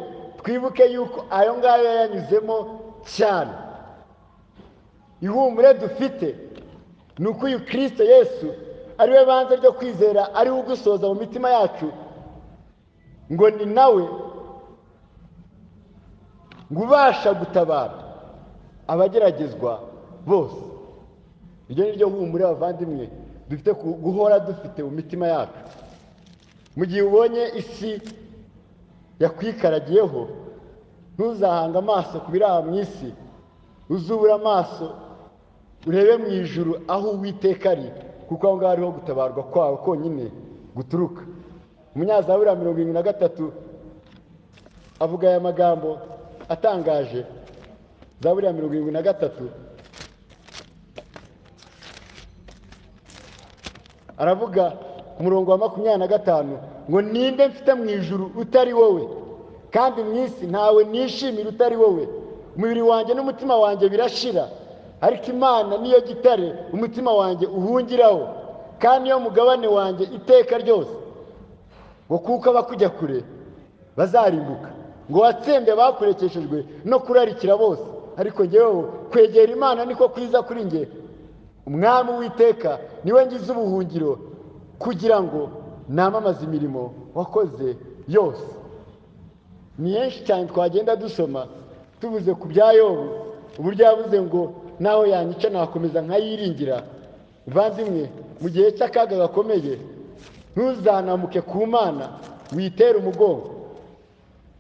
twibuke yuko ayo ngayo yanyuzemo cyane. Ihumure dufite nuko uyu Kristo Yesu ari we banze ryo kwizera, ari we ugusoza mu mitima yacu, ngo ni nawe ngo ubasha gutabara abageragezwa bose. Iryo ni ryo humure bavandimwe dufite guhora dufite mu mitima yacu. Mu gihe ubonye isi yakwikaragiyeho, ntuzahanga amaso ku biri aha mu isi, uzubura amaso urebe mu ijuru aho Uwiteka ari, kuko aho ngaho ariho gutabarwa kwawe konyine guturuka. Umunyazaburi 73 avuga aya magambo atangaje. Zaburi 73 aravuga ku murongo wa 25 ngo ninde mfite mu ijuru utari wowe, kandi mu isi ntawe nishimira utari wowe. Umubiri wanjye n'umutima wanjye birashira, ariko Imana niyo gitare umutima wanjye uhungiraho, kandi niyo mugabane wanjye iteka ryose. Ngo kuko abakujya kure bazarimbuka, ngo watsembye bakurekeshejwe no kurarikira bose, ariko njyewe kwegera Imana niko kwiza kuri njye. Umwami w'iteka niwe ngize ubuhungiro, kugira ngo namamaze imirimo wakoze yose. Ni henshi cyane twagenda dusoma tubuze ku bya Yobu, uburyo yavuze ngo naho yanyica nakomeza nkayiringira. Muvandimwe, mu gihe cy'akaga gakomeye ntuzanamuke ku Mana witere umugongo.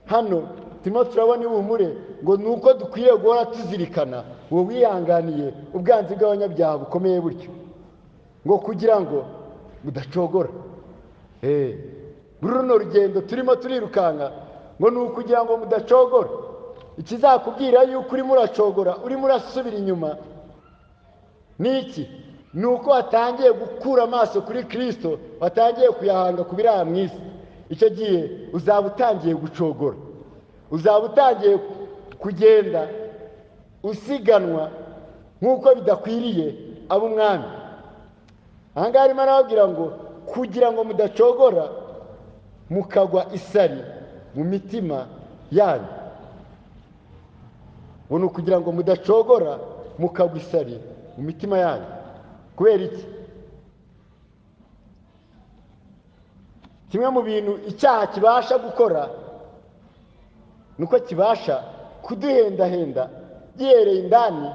Hano turimo turabona ihumure ngo nuko dukwiye guhora tuzirikana uwo wihanganiye ubwanzi bw'abanyabyaha bukomeye butyo, ngo kugira ngo budacogora. Muri runo rugendo turimo turirukanka ngo ni ukugira ngo mudacogora. Ikizakubwira yuko urimo uracogora, urimo urasubira inyuma, ni iki? Ni uko watangiye gukura amaso kuri Kristo, watangiye kuyahanga ku biri aha mu isi. Icyo gihe uzaba utangiye gucogora, uzaba utangiye kugenda usiganwa nk'uko bidakwiriye ab'umwami. Ahangaha arimo arababwira ngo kugira ngo mudacogora mukagwa isari, mu mitima yanyu. Ngo ni ukugira ngo mudacogora mukagwa isari mu mitima yanyu. Kubera iki? Kimwe mu bintu icyaha kibasha gukora nuko kibasha kuduhendahenda gihereye indani.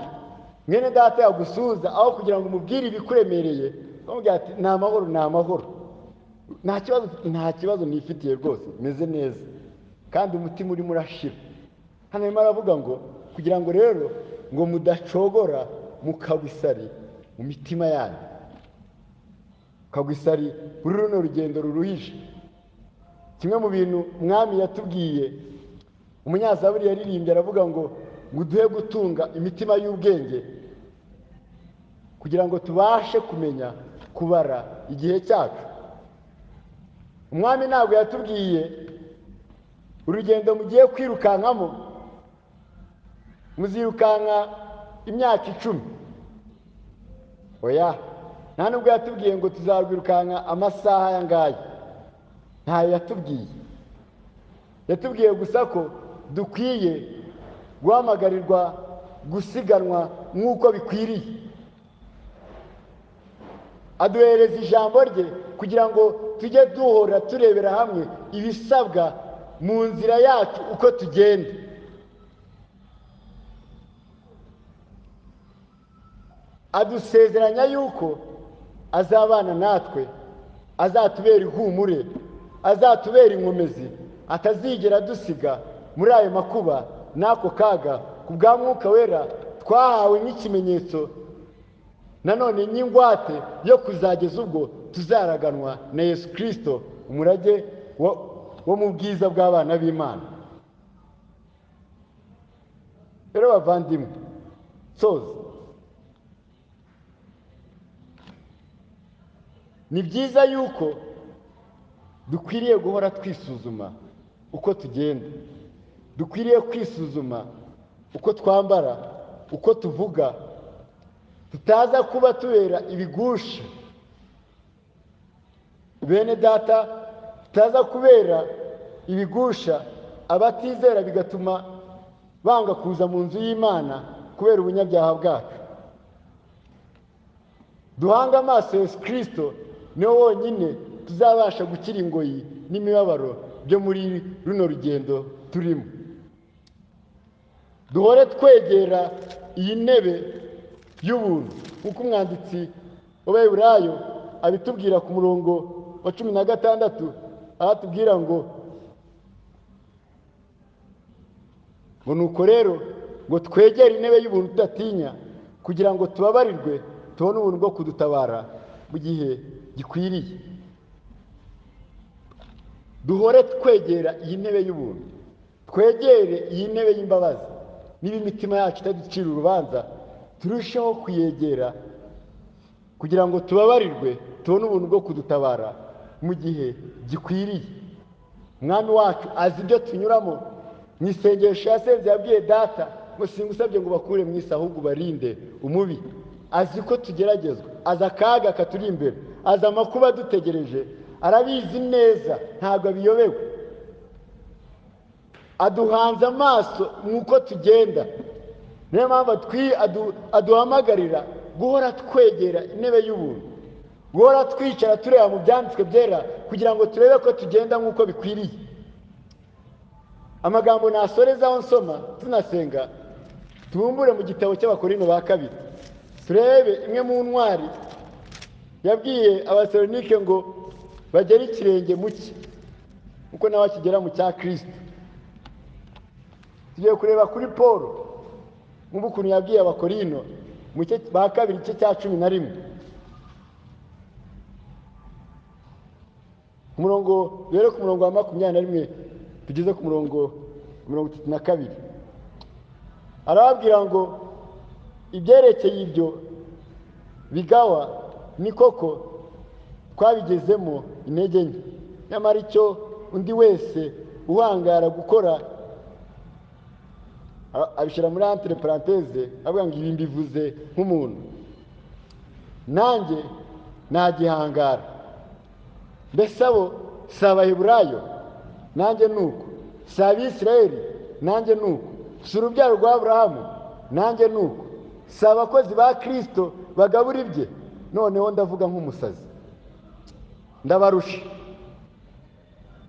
Mwene data yagusuhuza, aho kugira ngo umubwire ibikuremereye ukamubwira ati ni amahoro, ni amahoro, nta kibazo nifitiye rwose, meze neza, kandi umutima urimo urashira. Hano arimo aravuga ngo kugira ngo rero ngo mudacogora mukagwa isari mu mitima yanyu. Mukagwa isari kuri runo rugendo ruruhije. Kimwe mu bintu Mwami yatubwiye, umunyazaburi yaririmbye aravuga ngo duhe gutunga imitima y'ubwenge kugira ngo tubashe kumenya kubara igihe cyacu. Umwami ntabwo yatubwiye urugendo mugiye kwirukankamo muzirukanka imyaka 10. Oya, nta nubwo yatubwiye ngo tuzarwirukanka amasaha yangaya. Ntayo yatubwiye. Yatubwiye gusa ko dukwiye guhamagarirwa gusiganwa nk'uko bikwiriye. Aduhereza ijambo rye kugira ngo tujye duhora turebera hamwe ibisabwa mu nzira yacu uko tugenda. Adusezeranya yuko azabana natwe, azatubera ihumure, azatubera inkomezi, atazigera dusiga muri ayo makuba n'ako kaga. Ku bwa Mwuka Wera twahawe nk'ikimenyetso nanone n'ingwate yo kuzageza ubwo tuzaraganwa na Yesu Kristo, umurage wo mu bwiza bw'abana b'Imana. Rero bavandimwe, soza, ni byiza yuko dukwiriye guhora twisuzuma uko tugenda. Dukwiriye kwisuzuma uko twambara, uko tuvuga, tutaza kuba tubera ibigusha bene data, tutaza kubera ibigusha abatizera bigatuma banga kuza mu nzu y'Imana kubera ubunyabyaha bwacu. Duhanga amaso Yesu Kristo, niwe wonyine tuzabasha gukira ingoyi n'imibabaro byo muri runo rugendo turimo. Duhore twegera iyi ntebe y'ubuntu nk'uko umwanditsi w'Abaheburayo abitubwira ku murongo wa 16, ahatubwira ngo nuko rero ngo twegere intebe y'ubuntu tudatinya, kugira ngo tubabarirwe tubone ubuntu bwo kudutabara mu gihe gikwiriye. Duhore twegera iyi ntebe y'ubuntu, twegere iyi ntebe y'imbabazi. Niba imitima yacu itaducira urubanza, turusheho kuyegera kugira ngo tubabarirwe tubone ubuntu bwo kudutabara mu gihe gikwiriye. Umwami wacu azi ibyo tunyuramo. Mu isengesho yasenze yabwiye Data ngo singusabye ngo bakure mu isi, ahubwo barinde umubi. Azi ko tugeragezwa, azi akaga katuri imbere, azi amakuba dutegereje, arabizi neza, ntabwo abiyobewe. Aduhanze amaso nk'uko tugenda. Niyo mpamvu aduhamagarira guhora twegera intebe y'ubuntu, guhora twicara tureba mu byanditswe byera kugira ngo turebe ko tugenda nk'uko bikwiriye. Amagambo nasorezaho nsoma tunasenga, tubumbure mu gitabo cy'Abakorinto ba 2, turebe imwe mu ntwari yabwiye Abasalonike ngo bagere ikirenge mu cye uko nawe akigera mu cya Kristo. Tugiye kureba kuri Paul nk'ubu ukuntu yabwiye Abakorinto mu cye ba 2 igice cya 11, umurongo rero ku murongo wa 21 tugeze ku murongo 32, arababwira ngo ibyerekeye ibyo bigawa ni koko twabigezemo intege nke, nyamara icyo undi wese uhangara gukora, abishyira muri entre parenthèse avuga ngo ibi mbivuze nk'umuntu, nanjye nagihangara. Mbese abo si Abaheburayo? Nanjye nuko. si abisirayeli nanjye nuko, si urubyaro rwa Aburahamu nanjye nuko, si abakozi ba Kristo bagabura ibye. Noneho ndavuga nk'umusazi, ndabarusha,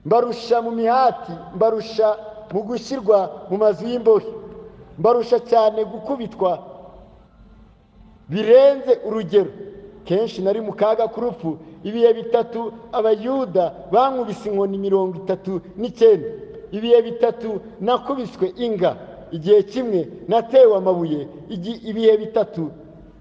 mbarusha mu mihati, mbarusha mu gushyirwa mu mazu y'imbohe, mbarusha cyane gukubitwa birenze urugero. Kenshi nari mu kaga k'urupfu. Ibihe bitatu abayuda bankubise inkoni 39. Ibihe bitatu nakubiswe inga. Igihe kimwe natewe amabuye. Ibihe bitatu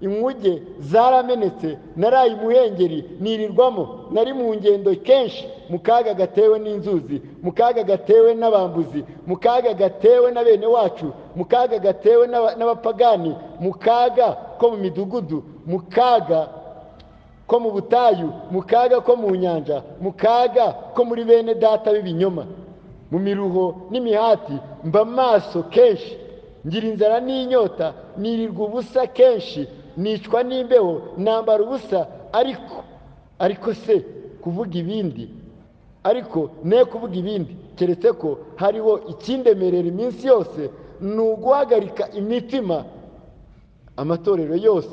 inkuge zaramenetse, naraye imuhengeri nirirwamo. Nari mu ngendo kenshi, mu kaga gatewe n'inzuzi, mu kaga gatewe n'abambuzi, mu kaga gatewe na bene wacu, mu kaga gatewe n'abapagani, mu kaga ko mu midugudu, mu kaga ko mu butayu, mu kaga ko mu nyanja, mu kaga ko muri bene data b'ibinyoma, mu miruho n'imihati. Mba maso kenshi, ngira inzara n'inyota, nirirwa ubusa kenshi, nicwa n'imbeho, nambara ubusa. Ariko se kuvuga ibindi, ariko ne kuvuga ibindi, keretse ko hariho ikindemerera iminsi yose, ni uguhagarika imitima amatorero yose.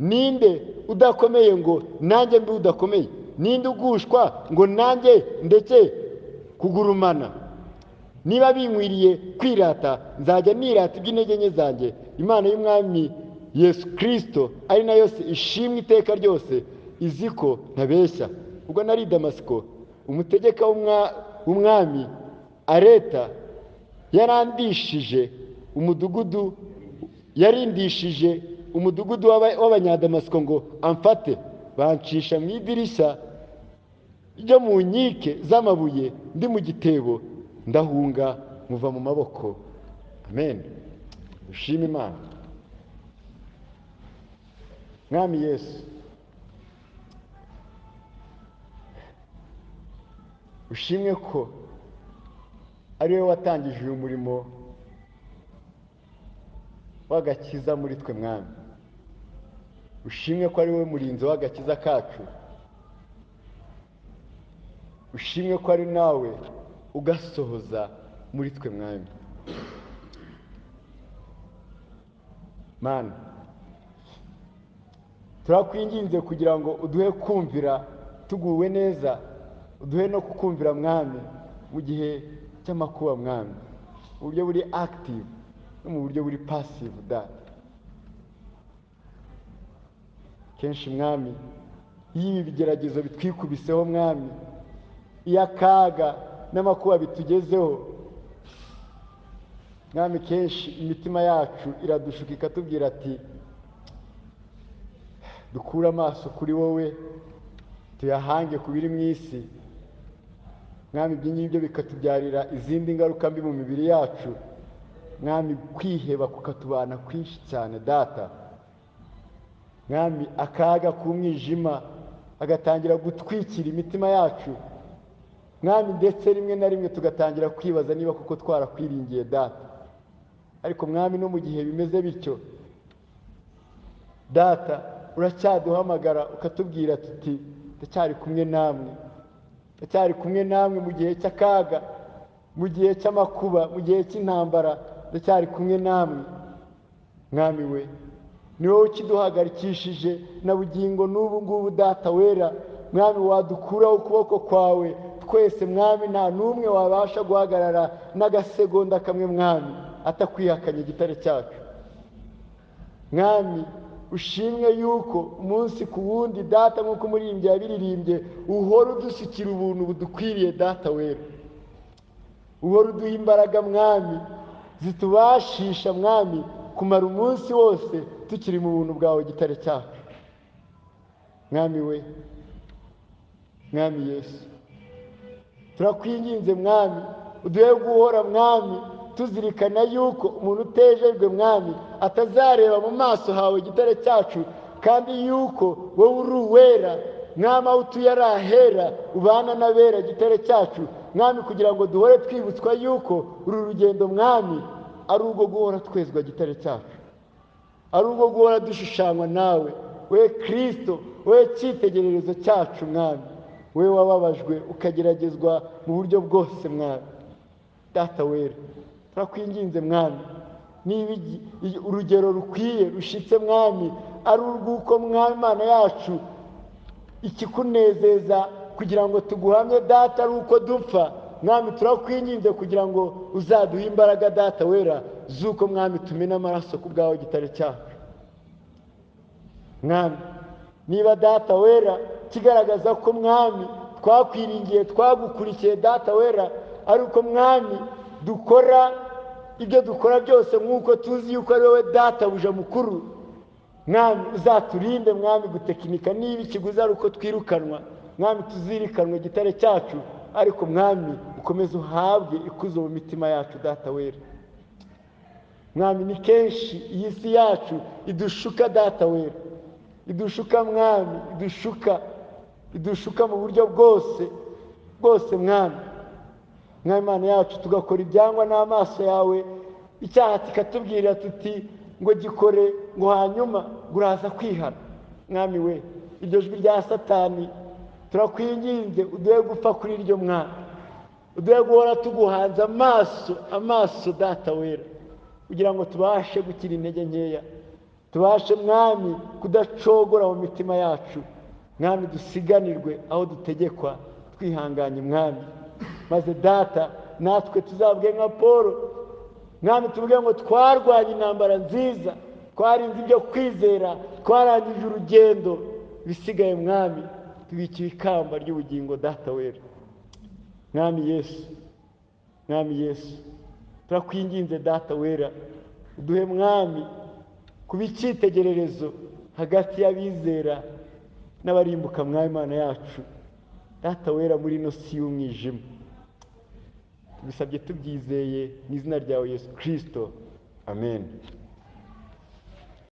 Ninde udakomeye ngo nanjye mbe udakomeye? Ninde ugushwa ngo nanjye ndeke kugurumana? Niba binkwiriye kwirata, nzajya nirata iby'intege nke zanjye. Imana y'umwami Yesu Kristo ari nayo ishimwe iteka ryose, izi ko ntabeshya. Ubwo nari Damasiko, umutegeka w'umwami Areta yarindishije umudugudu w'abanyadamasiko ngo amfate. Bancisha mu idirishya ryo mu nkike z'amabuye, ndi mu gitebo, ndahunga muva mu maboko. Amen. Ushime Imana. Mwami Yesu, ushimwe ko ari wowe watangije uyu murimo w'agakiza muri twe Mwami. Ushimwe ko ari wowe murinzi w'agakiza kacu. Ushimwe ko ari nawe ugasohoza muri twe Mwami. Mana, turakwinginze kugira ngo uduhe kumvira tuguwe neza, uduhe no kukumvira Mwami mu gihe cy'amakuba Mwami, mu buryo buri active no mu buryo buri passive data. Kenshi Mwami, iyo ibi bigeragezo bitwikubiseho Mwami, iyo akaga n'amakuba bitugezeho Mwami, kenshi imitima yacu iradushuka ikatubwira ati dukure amaso kuri wowe tuyahange ku biri mu isi. Mwami, ibyo ngibyo bikatubyarira izindi ngaruka mbi mu mibiri yacu Mwami, kwiheba kukatubana kwinshi cyane data. Mwami, akaga k'umwijima agatangira gutwikira imitima yacu Mwami, ndetse rimwe na rimwe tugatangira kwibaza niba kuko twarakwiringiye data. Ariko Mwami, no mu gihe bimeze bityo data, uracyaduhamagara ukatubwira tuti ndacyari kumwe namwe, ndacyari kumwe namwe mu gihe cy'akaga, mu gihe cy'amakuba, mu gihe cy'intambara, ndacyari kumwe namwe. Mwami we, ni wowe ukiduhagarikishije na bugingo n'ubu ngubu data wera. Mwami, wadukuraho ukuboko kwawe twese Mwami, nta n'umwe wabasha guhagarara n'agasegonda kamwe Mwami atakwihakanye igitare cyacu. Mwami, ushimwe yuko umunsi ku wundi data, nk'uko umuririmbyi yabiririmbye, uhora udusukira ubuntu budukwiriye data wera. Uhora uduha imbaraga Mwami zitubashisha Mwami kumara umunsi wose tukiri mu buntu bwawe gitare cyacu. Mwami we, Mwami Yesu, turakwinginze Mwami, uduhe guhora Mwami tuzirikana yuko umuntu utejejwe Mwami atazareba mu maso hawe gitare cyacu, kandi yuko wowe uri uwera Mwami, aho utuye ari ahera, ubana n'abera gitare cyacu Mwami, kugira ngo duhore twibutswa yuko uru rugendo Mwami ari urwo guhora twezwa gitare cyacu, ari urwo guhora dushushanywa nawe, we Kristo, we cyitegererezo cyacu Mwami, we wababajwe ukageragezwa mu buryo bwose Mwami. data wera turakwinginze mwami, niba urugero rukwiye rushitse mwami ari urw'uko mwami Imana yacu ikikunezeza kugira ngo tuguhamye data ari uko dupfa, mwami turakwinginze kugira ngo uzaduhe imbaraga data wera z'uko mwami tumena amaraso ku bwawe gitare cyacu. Mwami niba data wera kigaragaza ko mwami twakwiringiye twagukurikiye data wera ari uko mwami dukora ibyo dukora byose nk'uko tuzi yuko ari wowe data buja mukuru, mwami uzaturinde mwami gutekinika, niba ikiguzi ari uko twirukanwa mwami tuzirikanwe gitare cyacu, ariko mwami ukomeze uhabwe ikuzo mu mitima yacu data wera. Mwami ni kenshi iyi si yacu idushuka data wera, idushuka mwami, idushuka mu buryo bwose mwami Imana yacu, tugakora ibyangwa n'amaso yawe, icyaha kikatubwira tuti ngo gikore ngo hanyuma uraza kwihana. Mwami we, iryo jwi rya Satani turakwinginze uduhe gupfa kuri iryo mwami, uduhe guhora tuguhanze amaso data wera, kugira ngo tubashe gukira intege nkeya, tubashe mwami kudacogora mu mitima yacu mwami, dusiganirwe aho dutegekwa twihanganye mwami, maze data natwe tuzabwe nka Paul mwami, tuvuge ngo twarwanye intambara nziza, twarinze ibyo kwizera, twarangije urugendo, bisigaye mwami tubikiwe ikamba ry'ubugingo data wera. Mwami Yesu turakwinginze data wera, uduhe mwami kuba icyitegererezo hagati y'abizera n'abarimbuka mwami Imana yacu data wera muri ino si y'umwijima. Tubisabye tubyizeye mu izina ryawe Yesu Kristo, amen.